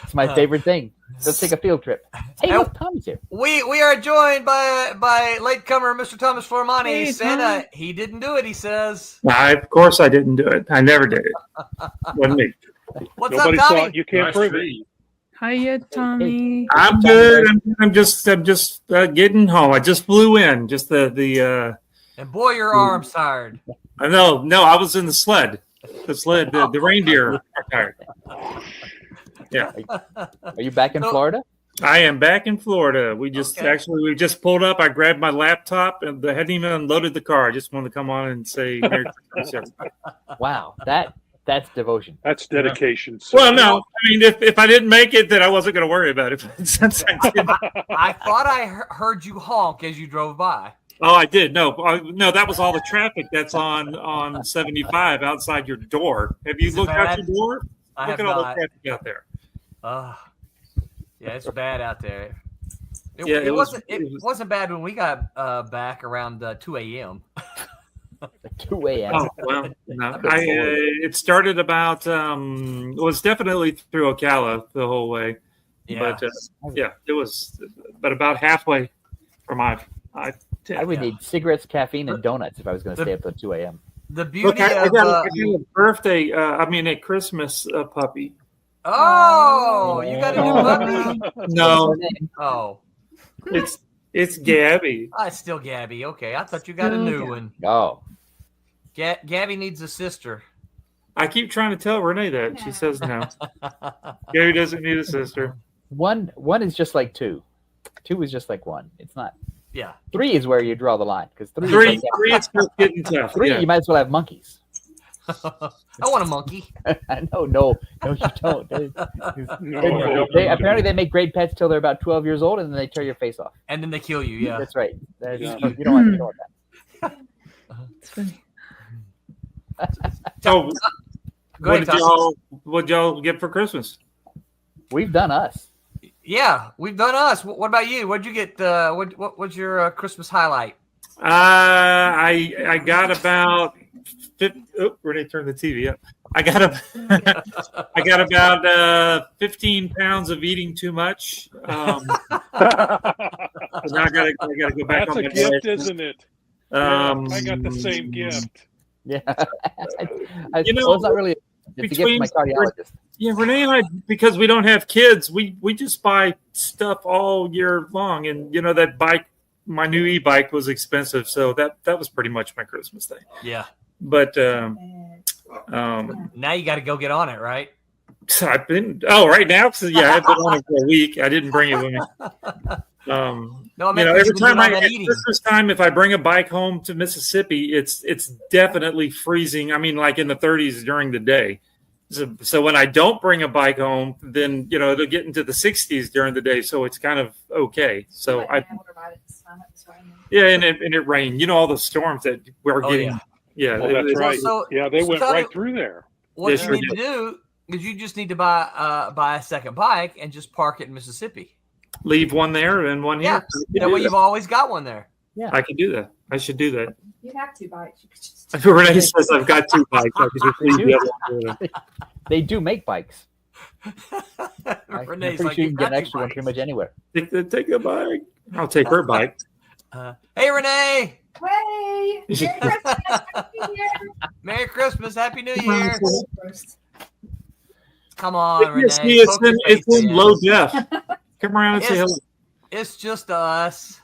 It's my favorite thing. Let's take a field trip. Hey, look, Tommy's here. We are joined by latecomer Mr. Thomas Flormani. Hey, Santa, he didn't do it, he says. Of course I didn't do it. I never did it. Wasn't me. What's Nobody up, saw Tommy? it. You can't prove it. Hiya, Tommy. I'm good. I'm just getting home. I just flew in. Just the And boy, your arm's tired. I know. No, I was in the sled. The reindeer are tired. Yeah. Are you back in Florida? I am back in Florida. We just pulled up. I grabbed my laptop and I hadn't even unloaded the car. I just wanted to come on and say Merry Christmas. Wow, that's devotion. That's dedication. Well, no. I mean, if I didn't make it, then I wasn't going to worry about it. I thought I heard you honk as you drove by. Oh, I did. No, that was all the traffic that's on 75 outside your door. Have you looked out your door? Look at all the traffic out there. Yeah, it's bad out there. It wasn't bad when we got back around 2 a.m. 2 a.m. Oh, well, no. It started about it was definitely through Ocala the whole way. Yeah. But it was about halfway from I would need cigarettes, caffeine, and donuts if I was going to stay up till 2 a.m. The beauty I of got a birthday, a Christmas puppy. Oh, you got a new puppy? No. Oh. It's Gabby. Oh, it's still Gabby. Okay, I thought you got a new one. Oh. Gabby needs a sister. I keep trying to tell Renee that. She says no. Gabby doesn't need a sister. One is just like two. Two is just like one. It's not. Yeah. 3 is where you draw the line, because three it's just getting tough. 3, you might as well have monkeys. I want a monkey. No, you don't. Apparently they make great pets till they're about 12 years old, and then they tear your face off. And then they kill you. Yeah, that's right. You don't want that. It's funny. So, what did y'all get for Christmas? We've done us. Yeah, we've done us. What about you? What'd you get? What was your Christmas highlight? I got about 50, Renee turned the TV up. I got about 15 pounds of eating too much. Now I gotta go back. That's on a my gift, diet. isn't it? I got the same gift. Yeah, it's not really. It's a gift from my cardiologist. Yeah, Renee and I, because we don't have kids, we just buy stuff all year long. And that bike, my new e-bike, was expensive, so that was pretty much my Christmas thing. Yeah, but now you got to go get on it, right? I've been right now. So yeah, I've been on it for a week. I didn't bring it with me. Every time at Christmas time, if I bring a bike home to Mississippi, it's definitely freezing. I mean, like in the 30s during the day. So when I don't bring a bike home, then it'll get into the 60s during the day. So it's kind of okay. So and it rained. All the storms that we're getting. Yeah, that's right. They went right through there. What you need to do is you just need to buy a second bike and just park it in Mississippi. Leave one there and one here. That way you've always got one there. Yeah, I can do that. I should do that. You have 2 bikes. You could just Renee says I've got 2 bikes. I could just leave the other one. They do make bikes. I'm Renee's pretty like, sure you "You've can get got an two extra one pretty bikes." much anywhere. Take a bike. I'll take her bike. Hey, Renee. Hey, Merry Christmas, Happy New Year. Merry Christmas. Happy New Year. Come on, Renee. Yes, see, it's Poke your in face in. low def. Come around and say hello. It's just us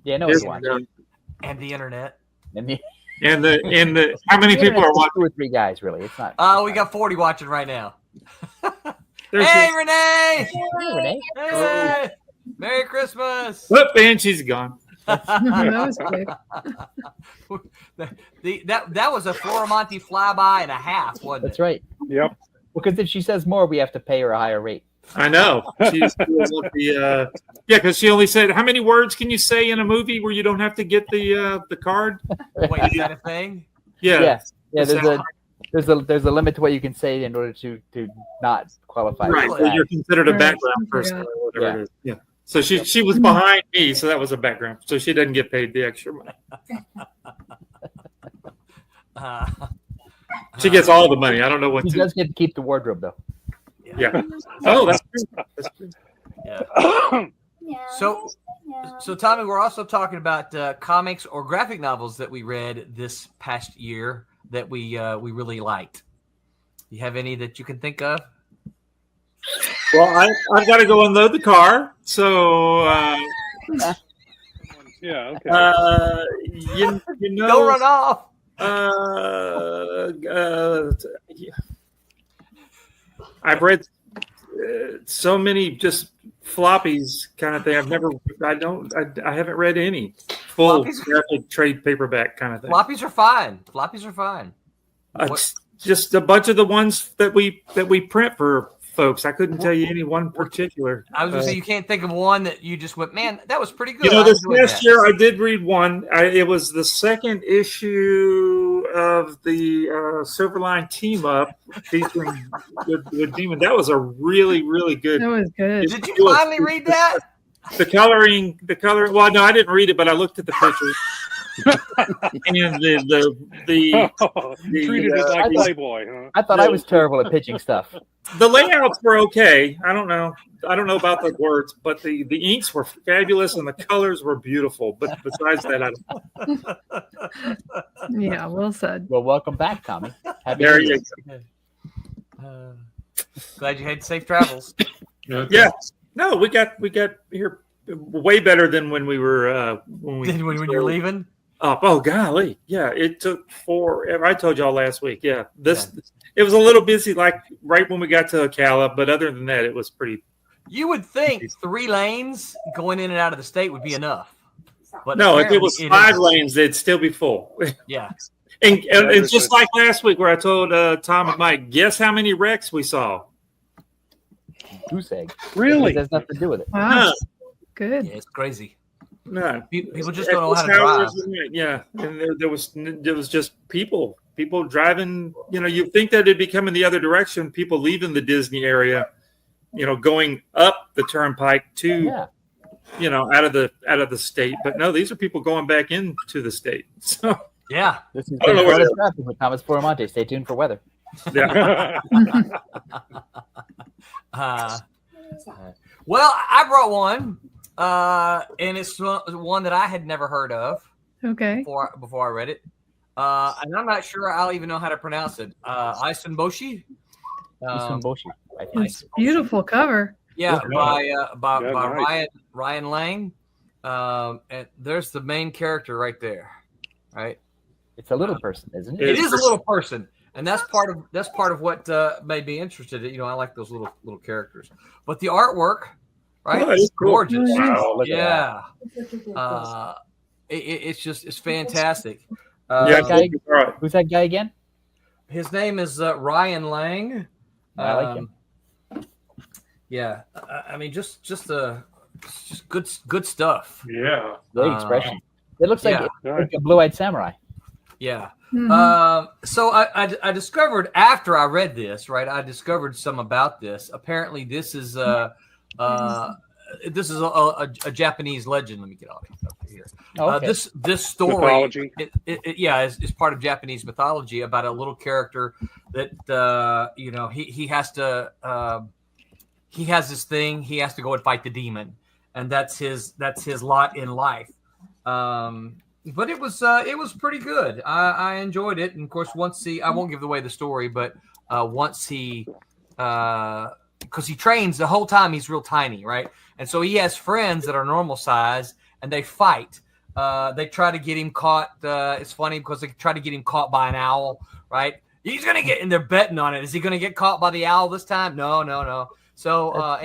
Yeah, no Yes, one's watching. and the internet. And the, And the how many the people are internet's just watching? 2 or 3 guys, really. It's not. We got 40 watching right now. There's Hey, Renee. Hey, Renee. Hey. Merry Christmas. Whoop, and she's gone. that was quick. That was a Floramonte flyby and a half, wasn't That's it? right. Yep. Because if she says more, we have to pay her a higher rate. I know. She's yeah, because she only said, how many words can you say in a movie where you don't have to get the card? Wait, is that a thing? Yeah. Yeah. There's a limit to what you can say in order to not qualify. Right. for So that. you're considered a Right. background person Yeah. or whatever it is. Yeah. So she was behind me, so that was a background. So she doesn't get paid the extra money. She gets all the money. I don't know what She to. does get to keep the wardrobe, though. Yeah. Oh, that's true. That's true. Yeah. Yeah. So Tommy, we're also talking about comics or graphic novels that we read this past year that we really liked. You have any that you can think of? Well, I've got to go unload the car. So, Yeah. Okay. you know. Don't run off. I've read so many just floppies kind of thing. I haven't read any full Floppies? graphic trade paperback kind of thing. Floppies are fine. Floppies are fine. What- Just a bunch of the ones that we print for folks. I couldn't tell you any one particular. I was going to say, you can't think of one that you just went, man, that was pretty good. You know, I this enjoyed last that." year I did read one. It was the second issue of the Silverline team up featuring with Demon. That was a really, really good. That was good. Did you finally read that? The coloring. Well, no, I didn't read it, but I looked at the pictures. And the Treated it like I thought- Playboy, huh? I thought I was terrible at pitching stuff. layouts were okay. I don't know about the words, but the inks were fabulous and the colors were beautiful. But besides that, I don't. Yeah, well said. Well, welcome back, Tommy. Happy There New Year. you go. Glad you had safe travels. Yeah. No, we got here way better than when we were when You're leaving? up. Oh golly, yeah, it took forever. I told y'all last week. Yeah, it was a little busy, like right when we got to Ocala, but other than that, it was pretty. You would think 3 lanes going in and out of the state would be enough. But No, if it apparently was 5 isn't. lanes, they'd still be full. Yeah. And it's just like last week where I told Tom and Mike, guess how many wrecks we saw? Goose egg. Really? It has nothing to do with it. Wow. Huh. Good. Yeah, it's crazy. No, People just don't know how to drive. Yeah, and there was just people driving. You know, you think that it'd be coming the other direction. People leaving the Disney area, you know, going up the turnpike to, Yeah. you know, out of the state. But no, these are people going back into the state. So Yeah. This is I don't know where Florida traffic with Thomas Floramonte. Stay tuned for weather. yeah, Well, I brought one, and it's one that I had never heard of Okay. before I read it, and I'm not sure I'll even know how to pronounce it. Isenboshi. Isunboshi, I think. It's beautiful cover. Yeah, Yeah. by Yeah, nice. Ryan Lang. And there's the main character right there, right? It's a little person, isn't It it? is a little person, and that's part of what made me interested. You know, I like those little characters, but the artwork, right? Oh, it's It's cool. gorgeous. Wow, look at Yeah, it's fantastic. yeah. guy- All right. Who's that guy again? His name is Ryan Lang. I like him. Yeah, I mean, just good stuff. Yeah. Great expression. It looks like, yeah. like a blue-eyed samurai. Yeah. Mhm. So I discovered after I read this, right? I discovered some about this. Apparently, this is this is a Japanese legend. Let me get out of here. Oh, okay. This story, Mythology. is part of Japanese mythology about a little character that he has to he has this thing. He has to go and fight the demon, and that's his lot in life. But it was pretty good. I enjoyed it, and of course, I won't give away the story, but once he because he trains the whole time, he's real tiny, right? And so he has friends that are normal size, and they fight. They try to get him caught. It's funny because they try to get him caught by an owl, right? He's gonna get, and they're betting on it. Is he gonna get caught by the owl this time? No. So,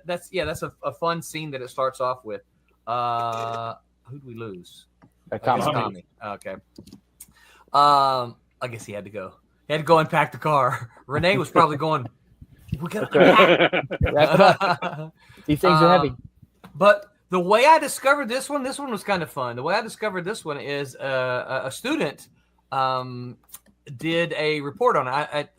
that's a fun scene that it starts off with. Who'd we lose? Tommy. Okay. I guess he had to go. He had to go unpack the car. Renee was probably going, we got to Wrap it up. These things are heavy. But the way I discovered this one was kind of fun. The way I discovered this one is a student did a report on it.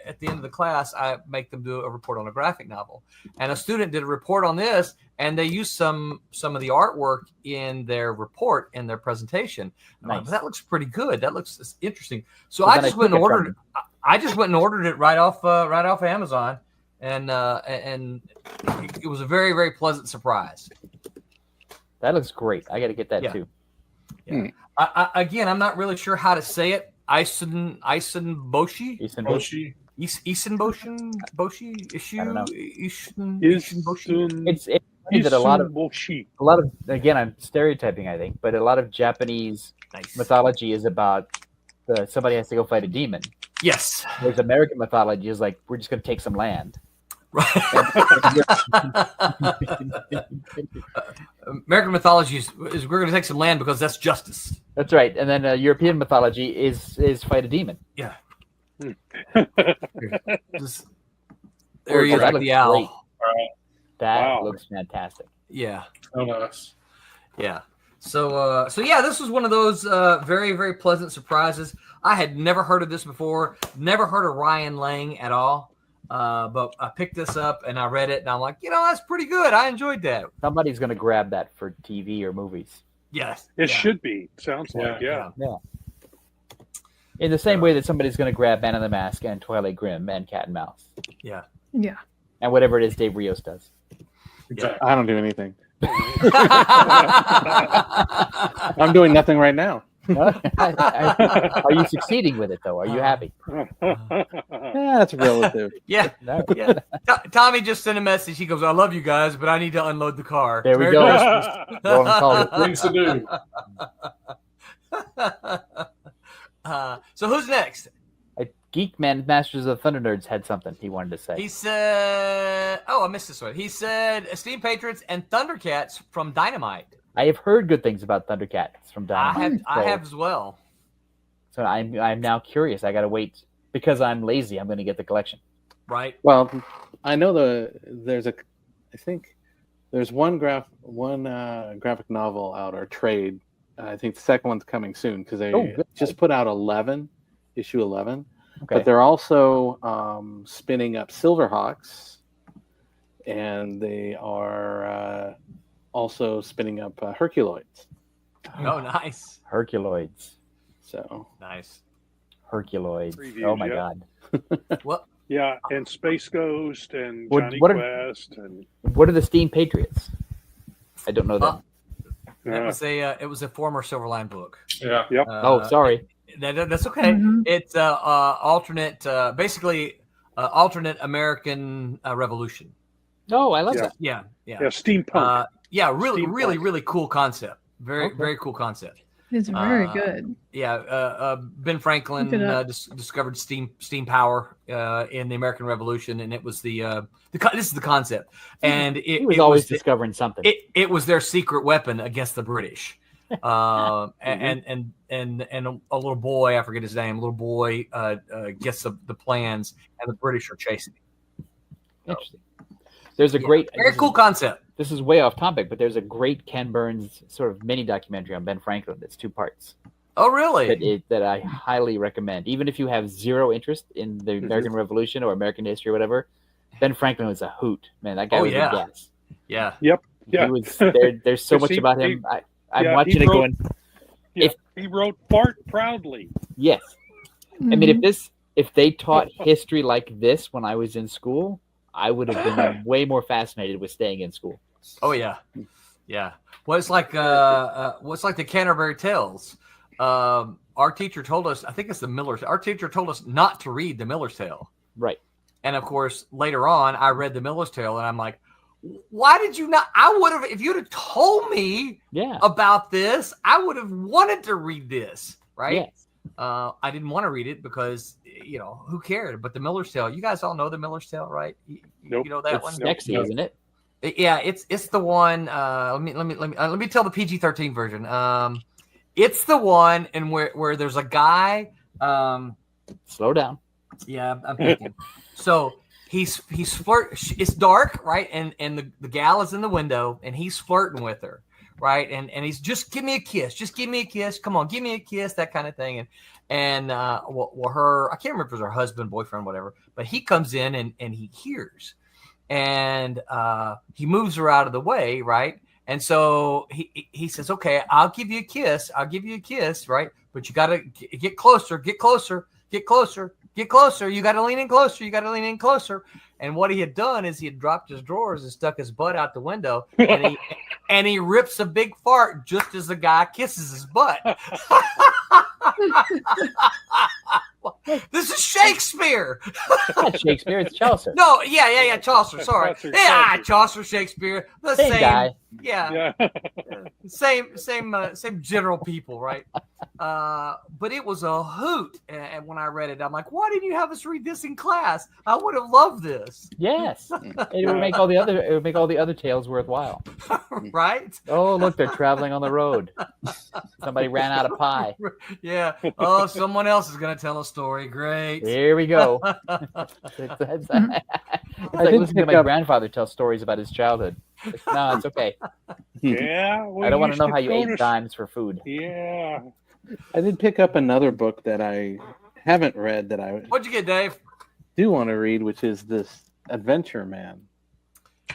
At the end of the class, I make them do a report on a graphic novel. And a student did a report on this, and they used some of the artwork in their report, in their presentation. Nice. That looks pretty good. That looks interesting. So I just went and ordered it. I just went and ordered it right off Amazon, and it was a very, very pleasant surprise. That looks great. I got to get that too. Yeah. Again, I'm not really sure how to say it. Isen Boshi. I don't know. Boshi. It's funny that a lot of again, I'm stereotyping, I think, but a lot of Japanese mythology is about somebody has to go fight a demon. Yes. Whereas American mythology is like, we're just going to take some land. American mythology is we're going to take some land because that's justice. That's right. And then European mythology is fight a demon. Yeah. There he is, like the owl. That looks fantastic. Yeah. Oh, nice. Yeah. So this was one of those very, very pleasant surprises. I had never heard of this before. Never heard of Ryan Lang at all. But I picked this up and I read it, and I'm like, that's pretty good. I enjoyed that. Somebody's going to grab that for TV or movies. Yes. It should be. Sounds like, yeah. In the same way that somebody's going to grab Man in the Mask and Twilight Grimm and Cat and Mouse. Yeah. Yeah. And whatever it is Dave Rios does. Exactly. I don't do anything. I'm doing nothing right now. Are you succeeding with it, though? Are you happy? That's relative. Yeah. Tommy just sent a message. He goes, I love you guys, but I need to unload the car. There we Merry go. Christmas. Things to do. So who's next? Geekman Masters of Thunder Nerds had something he wanted to say. He said, I missed this one. He said, Esteemed Patriots and Thundercats from Dynamite. I have heard good things about Thundercats from Dynamite. I have as well. So I'm now curious. I got to wait because I'm lazy. I'm going to get the collection. Right. Well, I know there's one graphic novel out or trade. I think the second one's coming soon because they just put out issue 11. Okay. But they're also spinning up Silverhawks, and they are also spinning up Herculoids. Oh, nice. Herculoids. So nice. Herculoids. Previews, Oh my yeah. God. Well, yeah, and Space Ghost and What- Johnny what are- Quest and What are the Steam Patriots? I don't know them. it was a former Silverline book. Yeah. Yep. Sorry. That's okay. Mhm. It's alternate, basically alternate American Revolution. Oh, I love Yeah. that. Yeah. steampunk. Really, Steampunk. really, really cool concept. Very, Okay. very cool concept. It's very good. Yeah, Ben Franklin Look it up. discovered steam power in the American Revolution, and it was this is the concept, and He was always discovering something. it was their secret weapon against the British. And a little boy, I forget his name, a little boy gets the plans, and the British are chasing him. Interesting. There's a great, Very cool concept. This is way off topic, but there's a great Ken Burns sort of mini documentary on Ben Franklin that's 2 parts Oh, really? that I highly recommend. Even if you have zero interest in the American Revolution or American history or whatever, Ben Franklin was a hoot. Man, that guy was a gas. Yeah. Yep. Yeah. He was there. There's so much He- about him. I'm yeah, watching he it wrote- going, Yeah, he wrote Fart Proudly. yes. I mean, Mhm. if they taught history like this when I was in school, I would have been way more fascinated with staying in school. Oh yeah, yeah. Well, it's like the Canterbury Tales. Our teacher told us, I think it's the Miller's. Our teacher told us not to read the Miller's Tale. Right. And of course, later on, I read the Miller's Tale, and I'm like, why did you not? I would have, if you'd have told me Yeah. about this, I would have wanted to read this, right? Yes. I didn't want to read it because, who cared? But the Miller's Tale, you guys all know the Miller's Tale, right? Nope. You know that It's one? sexy, isn't it? Yeah, it's the one. Let me tell the PG-13 version. It's the one and where there's a guy. Slow down. Yeah, I'm thinking. So he's it's dark, right? And the gal is in the window and he's flirting with her, right? And he's just give me a kiss, come on, give me a kiss, that kind of thing. And her, I can't remember if it was her husband, boyfriend, whatever, but he comes in and he hears, and he moves her out of the way, right? And so he says, okay, I'll give you a kiss, right? But you got to get closer. You got to lean in closer. And what he had done is he had dropped his drawers and stuck his butt out the window, and he rips a big fart just as the guy kisses his butt. This is Shakespeare. Not Shakespeare, it's Chaucer. No, yeah, Chaucer. Sorry, Chaucer. Chaucer, Shakespeare, the Same guy. Yeah, Yeah. same general people, right? But it was a hoot. And when I read it, I'm like, why didn't you have us read this in class? I would have loved this, Yes. It would make all the other tales worthwhile. right? Oh, look, they're traveling on the road. Somebody ran out of pie. Yeah. Oh, someone else is going to tell a story. Great. Here we go. It's like listening to my grandfather tell stories about his childhood. No, it's okay. Yeah. well, I don't want you to know should how you go ate to- dimes for food. Yeah. I did pick up another book that I haven't read that I What'd you get, Dave? do want to read, which is this Adventure Man.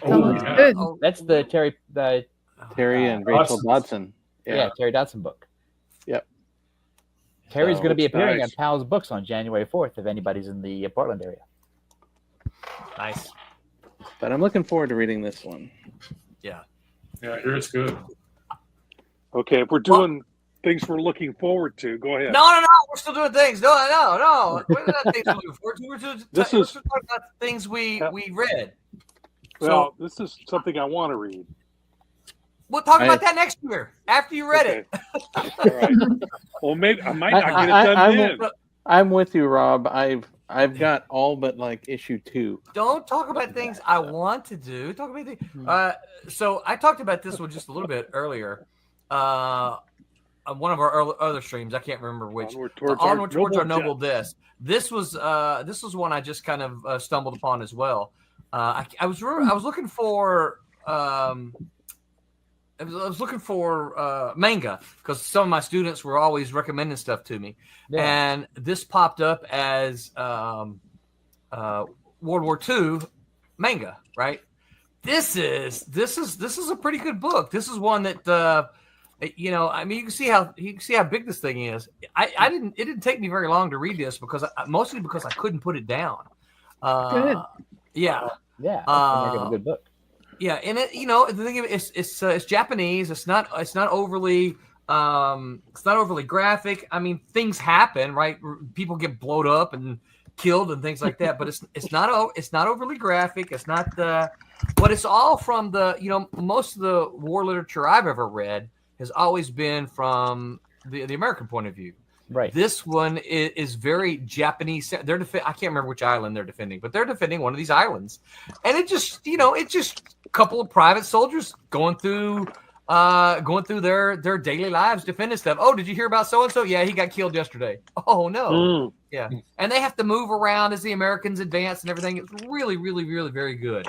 Sounds yeah. good. Oh, That's the Terry And Rachel Dodson. Dodson. yeah, Terry Dodson book. Yep. Terry's So, going to be appearing nice. on Pal's Books on January 4th if anybody's in the Portland area. nice. But I'm looking forward to reading this one. Yeah, here it's good. Okay, if we're doing things we're looking forward to, go ahead. No. We're still doing things. No. We're not things we're looking forward to. We're still talking about the things we read. Well, this is something I want to read. We'll talk about that next year after you read it. All right. Well, maybe I might not get it done then. I'm with you, Rob. I've got all but like issue 2. Don't talk about things I want to do. Talk about things. So I talked about this one just a little bit earlier. On one of our other streams, I can't remember which. Onward towards our noble Jets. this was one I just kind of stumbled upon as well. I was looking for manga because some of my students were always recommending stuff to me, and this popped up as World War II manga. Right? This is a pretty good book. This is one that you can see how big this thing is. It didn't take me very long to read this mostly because I couldn't put it down. Good. Yeah, Yeah. that's a good book. Yeah, and the thing is, it's Japanese. It's not overly graphic. I mean, things happen, right? People get blown up and killed and things like that. But it's not overly graphic. It's not but it's all from most of the war literature I've ever read has always been from the American point of view. Right. This one is very Japanese. I can't remember which island they're defending, but they're defending one of these islands, and it's just a couple of private soldiers going through their daily lives defending stuff. Oh, did you hear about so and so? Yeah, he got killed yesterday. Oh no. Yeah, and they have to move around as the Americans advance and everything. It's really, really, really very good.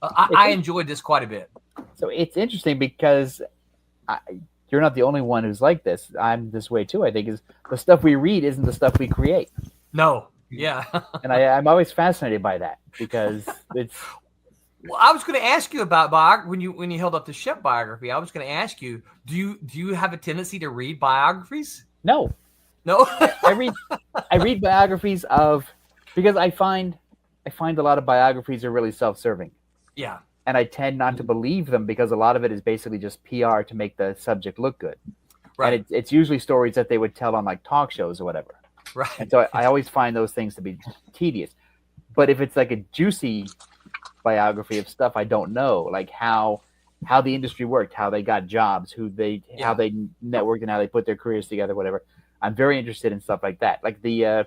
I enjoyed this quite a bit. So it's interesting because you're not the only one who's like this. I'm this way too. I think is the stuff we read isn't the stuff we create. No, yeah, and I'm always fascinated by that because Well, I was going to ask you about when you held up the Shep biography. I was going to ask you, do you have a tendency to read biographies? No, No. I read biographies because I find a lot of biographies are really self-serving. Yeah. And I tend not to believe them because a lot of it is basically just PR to make the subject look good. Right. And it's usually stories that they would tell on like talk shows or whatever. Right. And so I always find those things to be tedious. But if it's like a juicy biography of stuff I don't know, like how the industry worked, how they got jobs, how they networked, and how they put their careers together, whatever. I'm very interested in stuff like that. Like I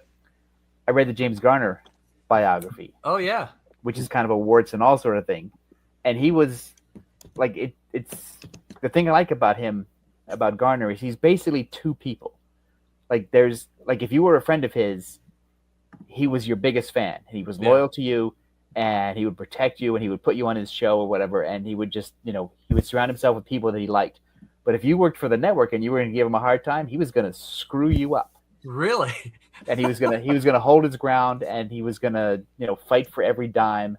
read the James Garner biography. Oh yeah. Which is kind of a warts and all sort of thing. And he was like it's the thing I like about him, about Garner, is he's basically two people. Like there's like if you were a friend of his, he was your biggest fan. He was loyal to you, and he would protect you, and he would put you on his show or whatever, and he would just, he would surround himself with people that he liked. But if you worked for the network and you were going to give him a hard time, he was going to screw you up. Really? And he was gonna hold his ground, and he was gonna fight for every dime,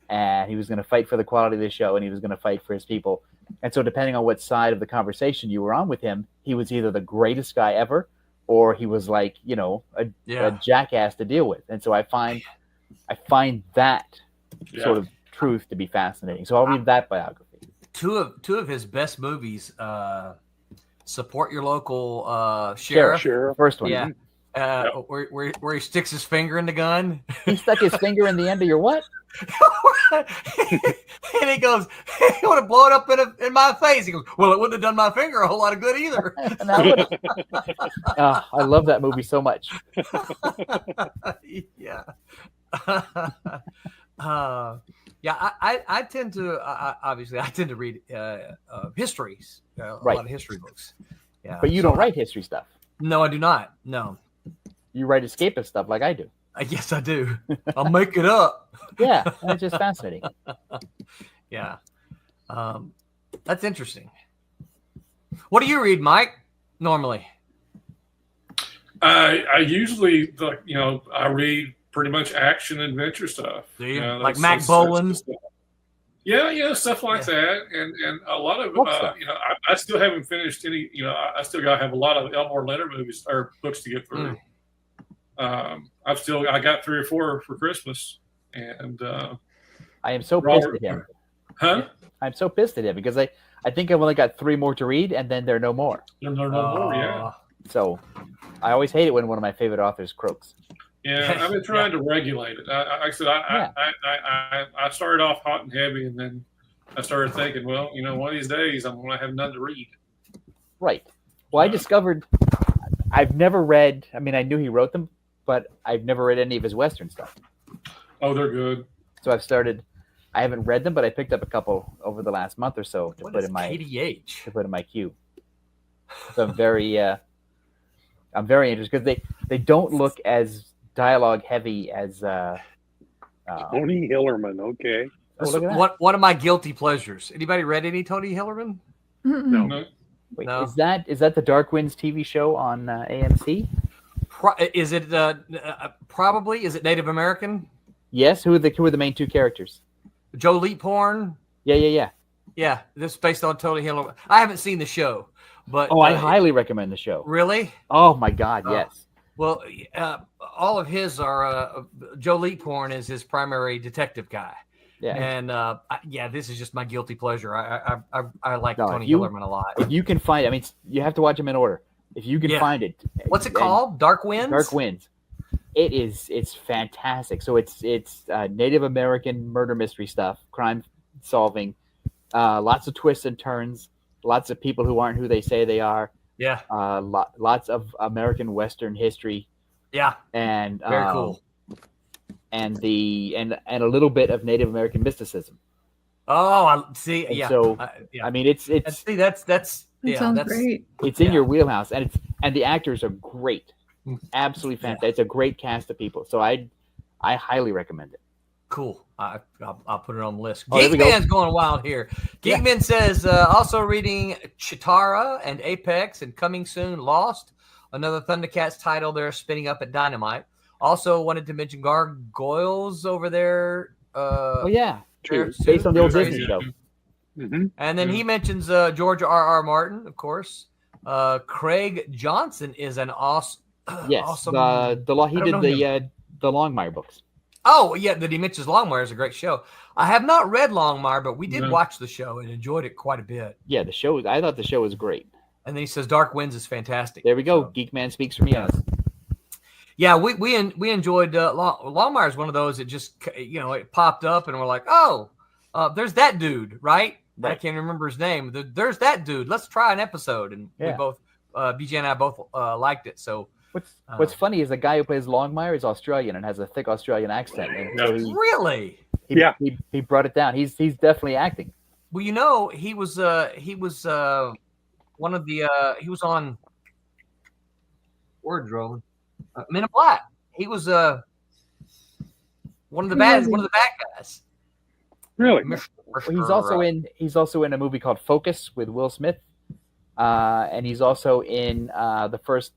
and he was gonna fight for the quality of the show, and he was gonna fight for his people. And so depending on what side of the conversation you were on with him, he was either the greatest guy ever, or he was like a jackass to deal with. And so I find that sort of truth to be fascinating. So I'll read that biography. Two of his best movies, Support Your Local Sheriff. Sure. First one. Yeah. Where he sticks his finger in the gun. He stuck his finger in the end of your what? And he goes, "He want to blow it up in my face." He goes, "Well, it wouldn't have done my finger a whole lot of good either." I love that movie so much. Yeah. I tend to obviously I tend to read histories, a lot of history books. Yeah, but you don't write history stuff. No, I do not. No, you write escapist stuff like I do. Yes, I do. I'll make it up. Yeah, it's just fascinating. Yeah, that's interesting. What do you read, Mike? Normally, I usually I read pretty much action adventure stuff. Do you? Like Mac Bolan's? Yeah, stuff like that, and a lot of I still haven't finished any. I still have a lot of Elmore Leonard movies or books to get through. I got 3 or 4 for Christmas, and I am so pissed at him. Huh? I'm so pissed at him because I think I've only got 3 more to read, and then there are no more. And there are no more, yeah. So I always hate it when one of my favorite authors croaks. Yeah, I've been trying to regulate it. I said I started off hot and heavy, and then I started thinking, well, one of these days I'm going to have none to read. Right. Well, I discovered I've never read. I mean, I knew he wrote them, but I've never read any of his Western stuff. Oh, they're good. So I've started. I haven't read them, but I picked up a couple over the last month or so to put in my KDH? To put in my queue. So I'm very interested because they don't look as dialogue heavy as Tony Hillerman. Okay. One of my guilty pleasures. Anybody read any Tony Hillerman? No. Wait, no. Is that the Dark Winds TV show on AMC? Is it probably? Is it Native American? Yes. Who are the main 2 characters? Joe Leaphorn. Yeah. Yeah, this is based on Tony Hillerman. I haven't seen the show, but I highly recommend the show. Really? Oh my God, yes. Well, all of his are Joe Leaphorn is his primary detective guy. Yeah. And this is just my guilty pleasure. I like Tony Hillerman a lot. If you can find, you have to watch them in order. If you can find it. What's it called? Dark Winds? Dark Winds. It's fantastic. So it's Native American murder mystery stuff, crime solving, lots of twists and turns, lots of people who aren't who they say they are. Yeah. Lots of American Western history. Yeah. And very cool. And a little bit of Native American mysticism. Oh, I see. And yeah. So yeah. I mean, it's see that's sounds great. It's in your wheelhouse, and the actors are great, absolutely fantastic. It's a great cast of people. So I highly recommend it. Cool. I'll put it on the list. Geekman's going wild here. Geekman says, also reading Chitara and Apex and coming soon, Lost, another Thundercats title they're spinning up at Dynamite. Also wanted to mention Gargoyles over there Oh yeah, True. based on the old Tracy. Disney show. Mm-hmm. And then he mentions George R.R. Martin, of course. Craig Johnson is an awesome. Yes, awesome. he did the Longmire books. Oh yeah, that he mentions Longmire is a great show. I have not read Longmire, but we did watch the show and enjoyed it quite a bit. Yeah, I thought the show was great. And then he says Dark Winds is fantastic. There we go. So, Geek Man speaks for me on it. Yeah, we enjoyed Longmire is one of those that just it popped up and we're like, oh, there's that dude, right? I can't remember his name. There's that dude. Let's try an episode, and we both BJ and I both liked it. So what's funny is the guy who plays Longmire is Australian and has a thick Australian accent. And so really? He brought it down. He's definitely acting. Well, he was one of the he was on Wardrobe. Men in Black. He was one of the bad guys. Really? He's also in a movie called Focus with Will Smith, and he's also in the first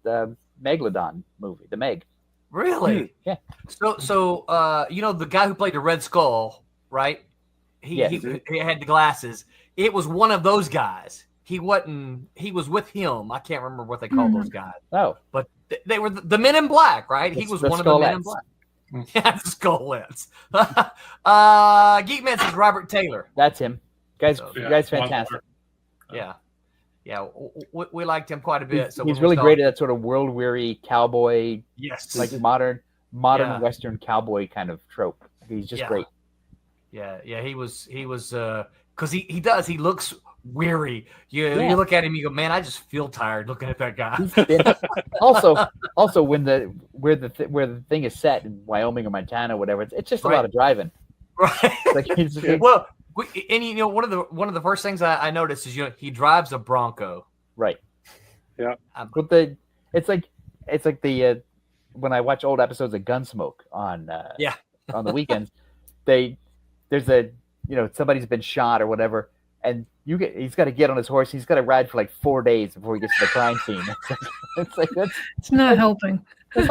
Megalodon movie, The Meg. Really? Yeah. So the guy who played the Red Skull, right? He had the glasses. It was one of those guys. He wasn't. He was with him. I can't remember what they called those guys. Oh, but they were the Men in Black, right? He was one of the Men in Black. Yeah, the Skullettes. Geekman says Robert Taylor. That's him. Guy's fantastic. Yeah. We liked him quite a bit. He's really great at that sort of world-weary cowboy. Yes. Like modern Western cowboy kind of trope. He's just great. Yeah. He was because he looks weary. You look at him, you go, man, I just feel tired looking at that guy. also when where the thing is set in Wyoming or Montana or whatever, it's just a lot of driving. Right. Well, one of the first things I noticed is he drives a Bronco. Right. Yeah. But it's like the when I watch old episodes of Gunsmoke on the weekends, there's somebody's been shot or whatever. And he's got to get on his horse. He's got to ride for like 4 days before he gets to the crime scene. It's not helping. I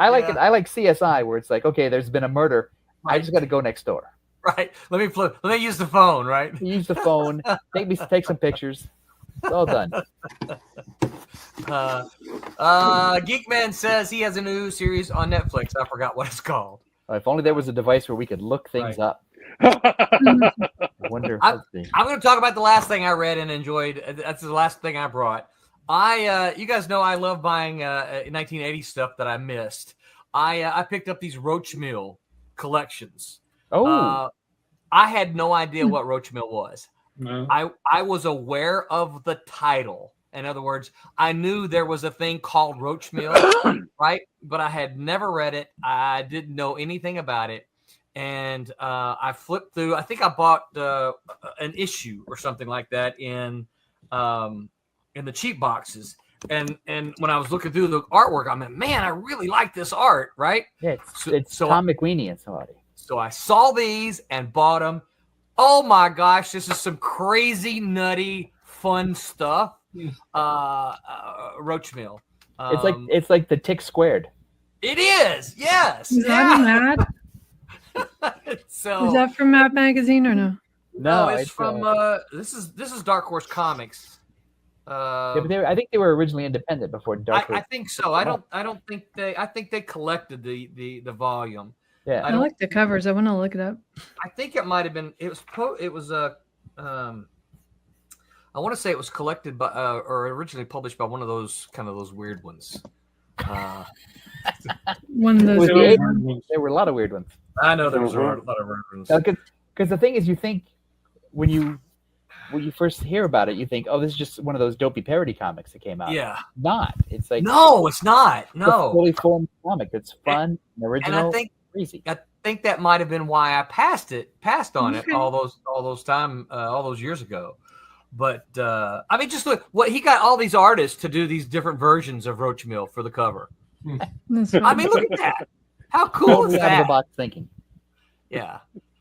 like it. I like CSI where it's like, okay, there's been a murder. I just got to go next door. Right. Let me use the phone. Right. Use the phone. Take some pictures. It's all done. Geekman says he has a new series on Netflix. I forgot what it's called. If only there was a device where we could look things up. I wonder. I'm going to talk about the last thing I read and enjoyed. That's the last thing I brought. You guys know I love buying 1980s stuff that I missed. I picked up these Roach Mill collections. Oh, I had no idea what Roach Mill was. No. I was aware of the title. In other words, I knew there was a thing called Roach Mill, right? But I had never read it. I didn't know anything about it. And I flipped through. I think I bought an issue or something like that in the cheap boxes. And when I was looking through the artwork, I mean, man, I really like this art, right? Yeah, it's Tom McWeeny and somebody. So I saw these and bought them. Oh my gosh, this is some crazy, nutty, fun stuff. Roach Mill. It's like the Tick Squared. It is. Yes. Is that Mad? So is that from Mad Magazine or no? No, it's from this is Dark Horse Comics. But I think they were originally independent before Dark Horse. I think so. I think they collected the volume. Yeah, I like the covers. I want to look it up. I think it might have been. I want to say it was collected by or originally published by one of those weird ones. One of those. There were a lot of weird ones. I know there was a lot of weird ones. Because the thing is, you think when you first hear about it, you think, oh, this is just one of those dopey parody comics that came out. Yeah. Not. It's like no, it's not. No. It's a fully formed comic. It's fun and original. And I think crazy. I think that might have been why I passed on it all those years ago. But I mean, just look what he got all these artists to do these different versions of Roach Mill for the cover. I mean, look at that. How cool is that? Out of the box thinking. Yeah.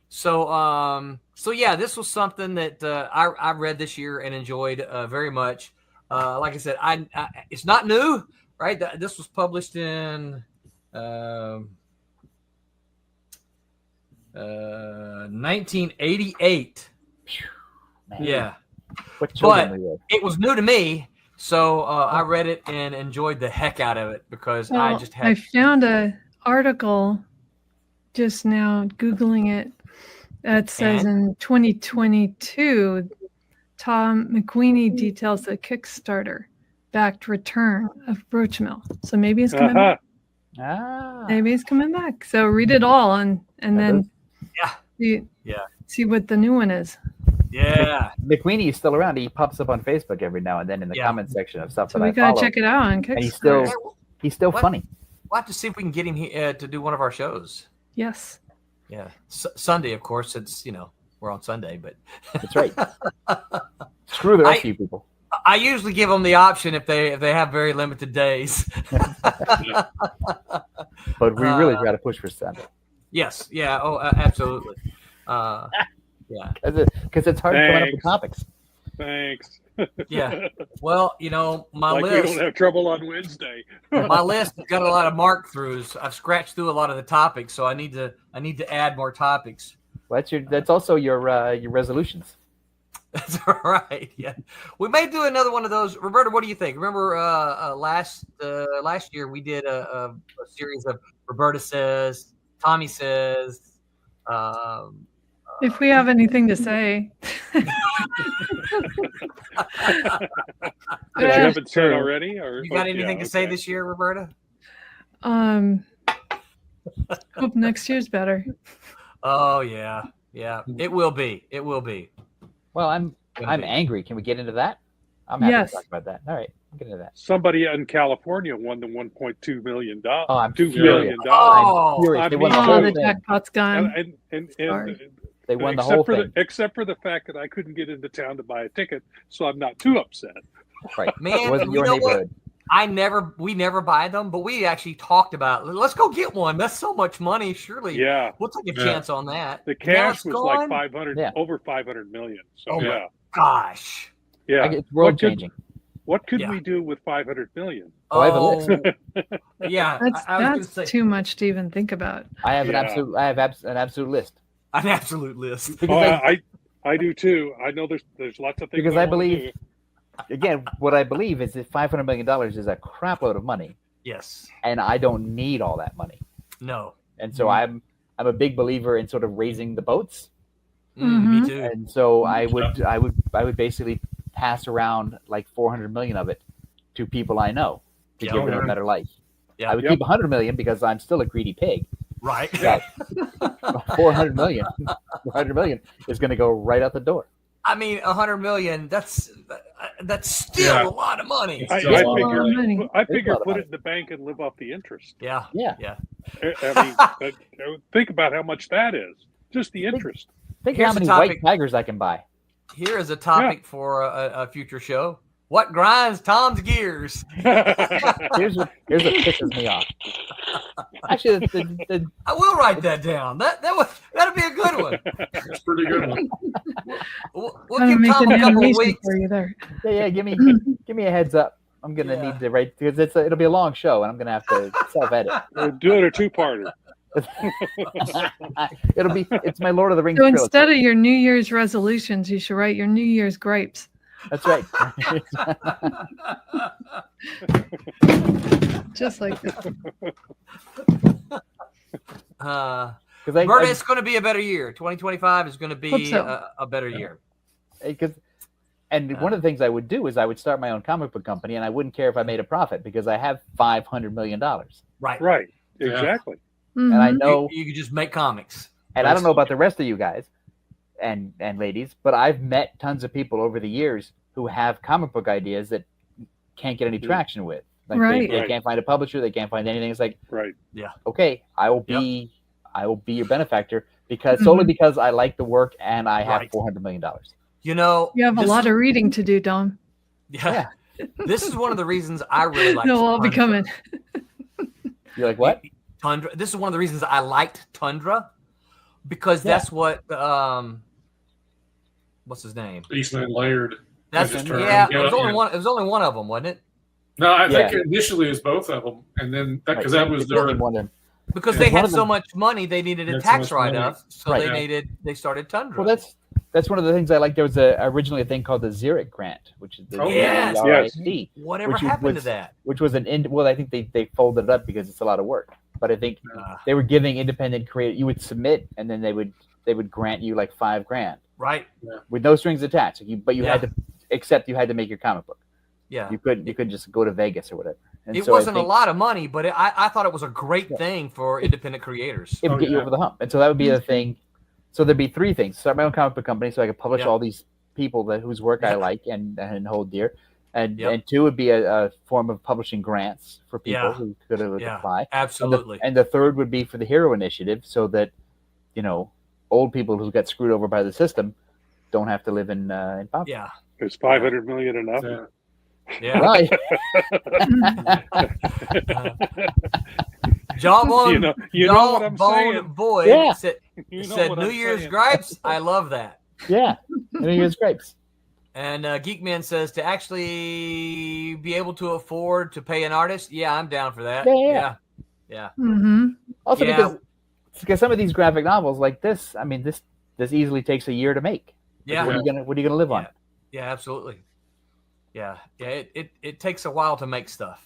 So yeah, this was something that I read this year and enjoyed very much. Like I said, it's not new, right? This was published in 1988. Man, Yeah. what children But we were. it was new to me, so I read it and enjoyed the heck out of it because I Well, just I had. found a article just now, Googling it, that says in 2022, Tom McQueenie details the Kickstarter-backed return of Broachmill. So maybe it's coming back. Ah, Maybe it's coming back. So read it all and then see what the new one is. Yeah. McQueenie is still around. He pops up on Facebook every now and then in the comment section of stuff So that we I gotta follow. check it out on Kickstarter. And he's still What? funny. We'll have to see if we can get him here to do one of our shows. Yes. Yeah. Sunday, of course, since, we're on Sunday, but. That's right. Screw the rest of you people. I usually give them the option if they have very limited days. But we really got to push for Sunday. Yes. Yeah. Oh, absolutely. Yeah. Because it's hard coming up with topics. Thanks. Yeah. Well, my like list. we don't have trouble on Wednesday. My list has got a lot of mark throughs. I've scratched through a lot of the topics, so I need to add more topics. Well, that's also your resolutions. That's right. Yeah, we may do another one of those. Roberta, what do you think? Remember last year we did a series of Roberta says, Tommy says. If we have anything to say. That you haven't said already? Or, You got anything to say this year, Roberta? Hope next year's better. Oh yeah. It will be. Well, I'm angry. Can we get into that? I'm happy to talk about that. All right, we'll get into that. Somebody in California won the $1.2 million. Oh, I'm $2 furious. million. I'm furious. They won the whole the thing. jackpot's gone. And They won the whole thing. Except for the fact that I couldn't get into town to buy a ticket, so I'm not too upset. Right. Man, It wasn't you your know what? neighborhood. We never buy them, but we actually talked about, let's go get one. That's so much money. Surely we'll take a chance on that. The Now cash it's was gone? like over 500 million. So Oh my yeah. Gosh. Yeah. It's world changing. What could we do with 500 million? I have a list. Yeah. That's I was gonna say, too much to even think about. I have an absolute list. an absolute list. Because I do too. I know there's lots of things. Because I wanna believe, do. again, what I believe is that $500 million is a crap load of money, Yes. and I don't need all that money. No. And so I'm a big believer in sort of raising the boats. Me too. And so I would basically pass around like 400 million of it to people I know to give them a better life. Yeah. I would keep 100 million because I'm still a greedy pig. Right. But 400 million is going to go right out the door. I mean, 100 million. That's still a lot of money. I figure put it in the bank and live off the interest. Yeah. I mean, think about how much that is. Just the interest. Think Here's how many a topic. white tigers I can buy. Here is a topic for a future show. What grinds Tom's gears? Here's what pisses me off. Actually, I will write that down. That'll be a good one. That's a pretty good one. We'll I'm gonna give make Tom an a couple of animation weeks. for you there. yeah, give me a heads up. I'm gonna need to write because it'll be a long show, and I'm gonna have to self-edit. Do it a two-parter. It's my Lord of the Rings. So trilogy. instead of your New Year's resolutions, you should write your New Year's gripes. That's right. Just like that. Berta, it's going to be a better year. 2025 is going to be a better year. And one of the things I would do is I would start my own comic book company, and I wouldn't care if I made a profit because I have $500 million. Right. Exactly. And I know you could just make comics. And I don't know about the rest of you guys and ladies, but I've met tons of people over the years who have comic book ideas that can't get any traction with. Like they can't find a publisher, they can't find anything. It's like, okay, I will be your benefactor because solely because I like the work and I have $400 million. You know, you have a lot of reading to do, Dom. Yeah. This is one of the reasons I really like They'll all be coming. You're like, what? Tundra. This is one of the reasons I liked Tundra because that's what what's his name? Eastman Laird. That's it was only one. It was only one of them, wasn't it? No, I think initially it was both of them, and then because that was their Because Yeah. they One had of so them- much money, they needed a That's so tax much money. write-off, so Right. they started Tundra. Well, that's one of the things I like. There was originally a thing called the Xeric grant, which is the Oh, yes. ZRIC, Whatever which happened to was- that? which was well, I think they folded it up because it's a lot of work. But I think Uh, they were giving independent creators. You would submit, and then they would grant you like $5,000 right? with no strings attached. But you Yeah. had to accept you had to make your comic book. Yeah. You couldn't just go to Vegas or whatever. And It so I wasn't a think lot of money, but I thought it was a great Yeah. thing for independent creators. It would Oh, get you yeah. over the hump. And so that would be the thing. So there'd be three things: start my own comic book company, so I could publish Yeah. all these people whose work I Yeah. like and hold dear. And Yep. and two would be a form of publishing grants for people Yeah. who could Yeah. apply. Absolutely. And the third would be for the Hero Initiative, so that old people who got screwed over by the system don't have to live in poverty. Yeah. Is 500 million enough? Yeah. Yeah. Right. Jawbone, you know what I'm Jawbone saying. Boyd Yeah. said, You know said what New I'm Year's saying. gripes. I love that. Yeah. New Year's grapes. And Geekman says to actually be able to afford to pay an artist. Yeah, I'm down for that. Yeah. Yeah. Mm-hmm. Also Yeah. because some of these graphic novels like this, I mean, this easily takes a year to make. Yeah. What are you gonna live on? Yeah, absolutely. Yeah. Yeah. It takes a while to make stuff.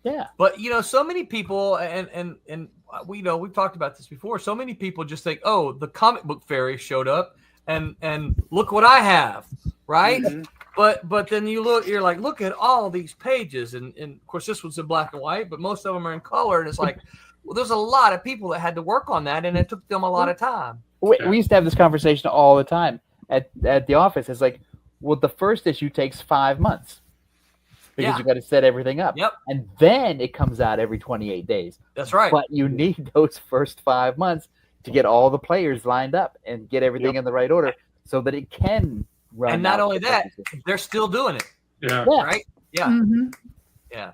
Yeah. But so many people, and we know we've talked about this before. So many people just think, oh, the comic book fairy showed up, and look what I have, right? Mm-hmm. But then you're like, look at all these pages, and of course this one's in black and white, but most of them are in color, and it's like, well, there's a lot of people that had to work on that, and it took them a lot of time. We used to have this conversation all the time at the office. It's like, well, the first issue takes 5 months because Yeah. you got to set everything up. Yep, And then it comes out every 28 days. that's right. But you need those first 5 months to get all the players lined up and get everything in the right order so that it can run. And not out only the that, businesses. they're still doing it, Yeah. Yeah. right? Yeah, Mm-hmm. yeah.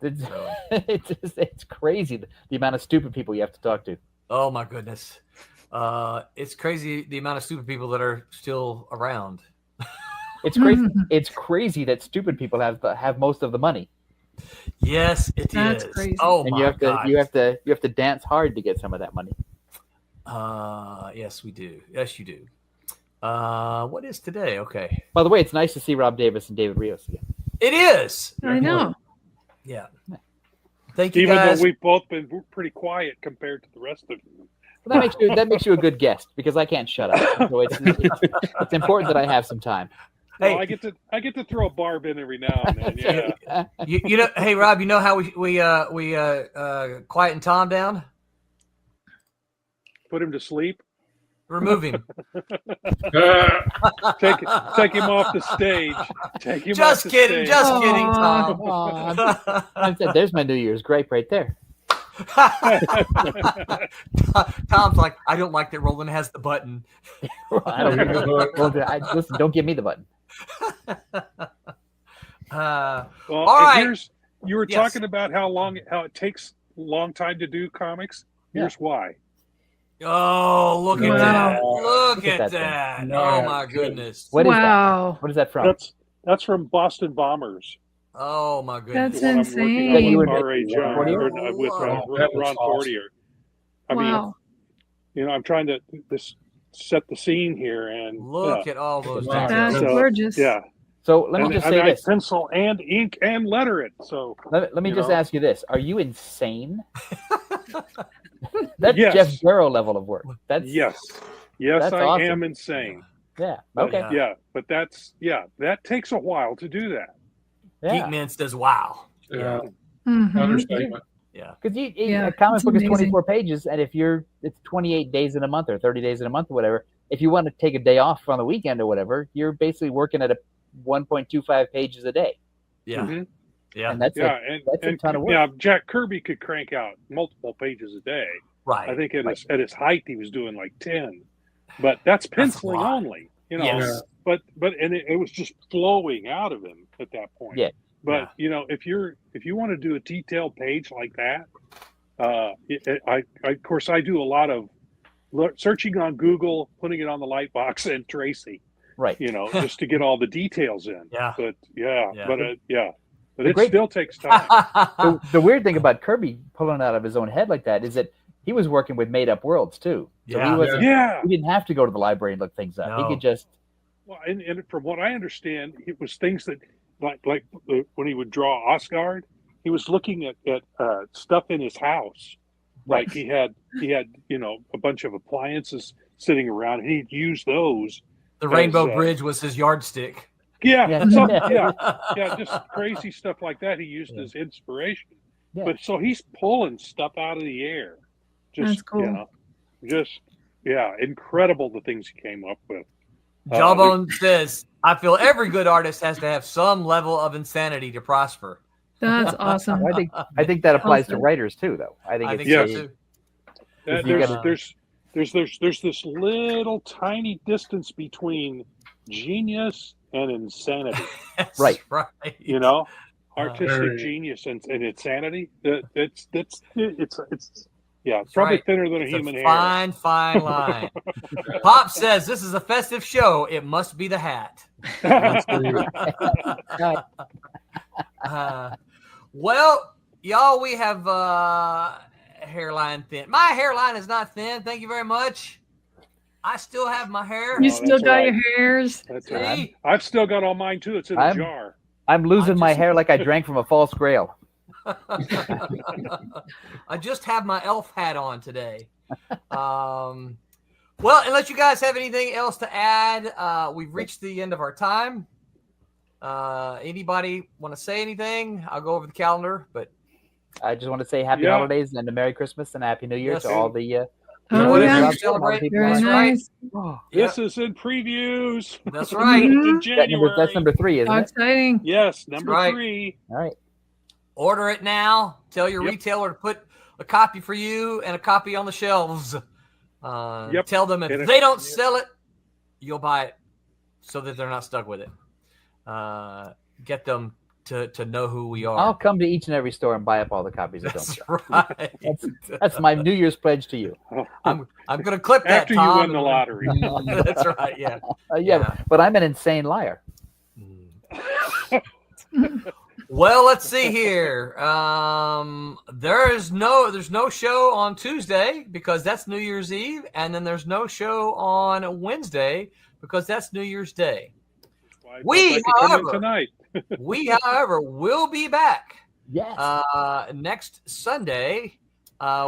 It's crazy the amount of stupid people you have to talk to. Oh my goodness, it's crazy the amount of stupid people that are still around. It's crazy. It's crazy that stupid people have most of the money, Yes, it is. That's crazy. Oh and my you have god. to dance hard to get some of that money. Yes, we do. Yes, you do. What is today? Okay, By the way, it's nice to see Rob Davis and David Rios again. it is. I know. Yeah. Thank you, Even guys. though we've both been pretty quiet compared to the rest of them. Well, that makes you a good guest because I can't shut up. So it's important that I have some time. Hey. Well, I get to throw a barb in every now and then. Yeah. you know, hey Rob, you know how we quieten Tom down? Put him to sleep. Remove him. Take him off the stage. Take him Just off the kidding. stage. Just Aw. kidding, Tom. I said, there's my New Year's grape right there. Tom's like, I don't like that Roland has the button. I don't listen, don't give me the button. Well, All and right. you were Yes. talking about how it takes a long time to do comics. Here's why. Oh, look at Wow. that. Look Look at at that that. No. Oh my goodness. What is that? Wow. What is that from? That's from Boston Bombers. Oh my goodness. That's The one I'm insane. working You on would with R.A. make John, Fortier? with Wow. That was Ron awesome. Fortier. I mean, Wow. I'm trying to set the scene here, and Look at all those Wow. That's So, gorgeous. yeah. So let me And just I say mean, I this. pencil and ink and letter it. So Let me you just know. ask you this: are you insane? That's Yes. Jeff Barrow level of work. That's yes, That's I awesome. am insane. Yeah. But, Okay. Yeah. but that takes a while to do that. Yeah. Geekman says, wow. Yeah. Mhm. Understatement. Yeah. Because Yeah, a comic it's book is amazing. 24 pages, and if it's 28 days in a month or 30 days in a month or whatever. If you want to take a day off on the weekend or whatever, you're basically working at a 1.25 pages a day, Yeah. Mhm. Yeah. and that's Yeah, that's a ton of work. yeah. Jack Kirby could crank out multiple pages a day. I Right. think at his height he was doing like 10, but that's penciling lot. only. Yes. But it was just flowing out of him at that point. Yeah. But if you want to do a detailed page like that, I of course I do a lot of searching on Google, putting it on the Lightbox, and tracing. Right. Just to get all the details in. Yeah. But Yeah. but The it great- still takes time. The weird thing about Kirby pulling out of his own head like that is that he was working with made up worlds too. So Yeah. he wasn't. Yeah. He didn't have to go to the library and look things up. He No. could just. Well, and from what I understand, it was things that like when he would draw Osgard, he was looking at stuff in his house. Right. Like he had a bunch of appliances sitting around, and he'd use those. The Rainbow as, Bridge was his yardstick. Yeah, Yeah. yeah, just crazy stuff like that. He used as inspiration. Yeah. But so he's pulling stuff out of the air. Just That's cool. Incredible the things he came up with. Jawbone says, I feel every good artist has to have some level of insanity to prosper. That's awesome. I think that applies to Awesome. writers too, though. I think I it's think so too. You gotta- There's this little tiny distance between genius and insanity. That's Right. You know, artistic Very- genius and insanity. It's That's probably right. thinner than a It's human a hair. fine, fine line. Pop says this is a festive show. It must be the hat. Well, y'all, we have hairline thin. My hairline is not thin. Thank you very much. I still have my hair. You Oh, still that's got right. your hairs. That's See? right. I've still got all mine too. It's in a I'm- jar. I'm losing my just- hair like I drank from a false grail. I just have my elf hat on today. Well, unless you guys have anything else to add, we've reached the end of our time. Anybody want to say anything? I'll go over the calendar, but I just want to say happy Yeah. holidays and a Merry Christmas and a Happy New Year Yes. to all the Oh, whatever yeah. you all the celebrate, people Very out there. nice. This is in previews. that's right. In That January. that's number 3, isn't How it? exciting. Yes, number right. 3. All right. Order it now. Tell your Yep. retailer to put a copy for you and a copy on the shelves. Yep. Tell them if Get it. they don't sell it, you'll buy it so that they're not stuck with it. Get them to know who we are. I'll come to each and every store and buy up all the copies that don't That's sell. right. That's my New Year's pledge to you. I'm gonna clip that, After you Tom, win the lottery. That's right. Yeah. Yeah, but I'm an insane liar. Well, let's see here. There's no show on Tuesday because that's New Year's Eve, and then there's no show on Wednesday because that's New Year's Day. Why We, I could come in however- tonight. We, however, will be back Yes. next Sunday,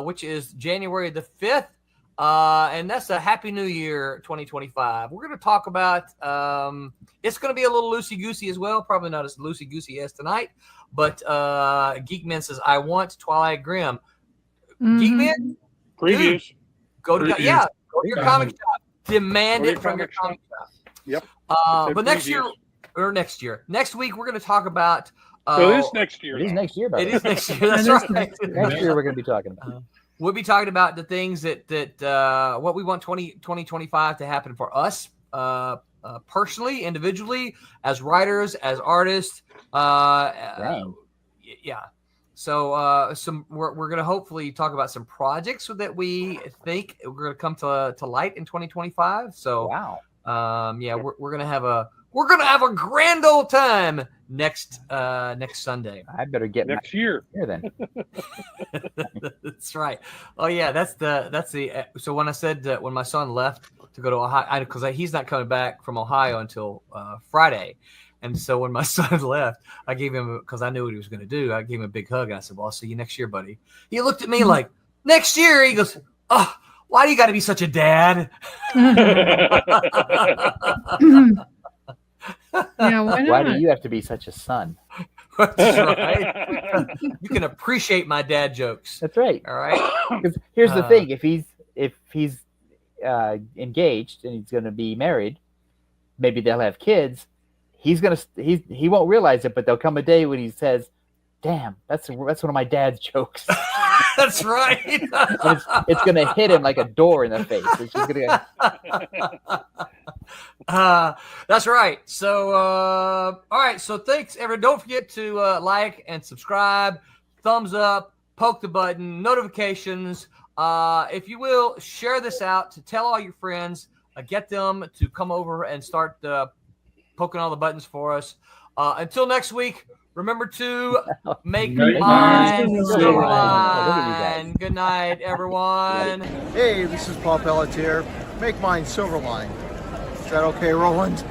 which is January the 5th. And that's a Happy New Year 2025. We're going to talk about, it's going to be a little loosey-goosey as well. Probably not as loosey-goosey as tonight. But Geekman says, I want Twilight Grim. Mhm. Geekman, Previews. go to, Previews. go to your comic shop. Demand Go to it your from your comic comic shop. Yep. But It's next previews. year, next week, we're going to talk about. So it is next year. It is now. next year, by It the is way. next year. That's It is right. next year. Next year we're going to be talking about. We'll be talking about the things that what we want 2025 to happen for us personally, individually, as writers, as artists. Dang. Yeah. So we're going to hopefully talk about some projects that we think we're going to come to light in 2025. So Wow. we're going to have a grand old time next Sunday. I better get Next year. here then. That's right. Oh yeah, that's the. So when I said that when my son left to go to Ohio, because he's not coming back from Ohio until Friday, and so when my son left, I gave him, because I knew what he was going to do. I gave him a big hug. And I said, "Well, I'll see you next year, buddy." He looked at me like, "Next year?" He goes, "Oh, why do you got to be such a dad?" Yeah, why not? Why do you have to be such a son? That's right. You can appreciate my dad jokes. That's right. All right. Because here's the thing: if he's engaged and he's going to be married, maybe they'll have kids. He won't realize it, but there'll come a day when he says, "Damn, that's one of my dad's jokes." That's right. And it's going to hit him like a door in the face. It's just going to. That's right. So, all right. So thanks, everyone. Don't forget to like and subscribe, thumbs up, poke the button, notifications. If you will, share this out to tell all your friends, get them to come over and start poking all the buttons for us. Until next week, Remember to make Make mine mine Silverline. Good night, everyone. Hey, this is Paul Pelletier. Make mine Silverline. Is that okay, Roland?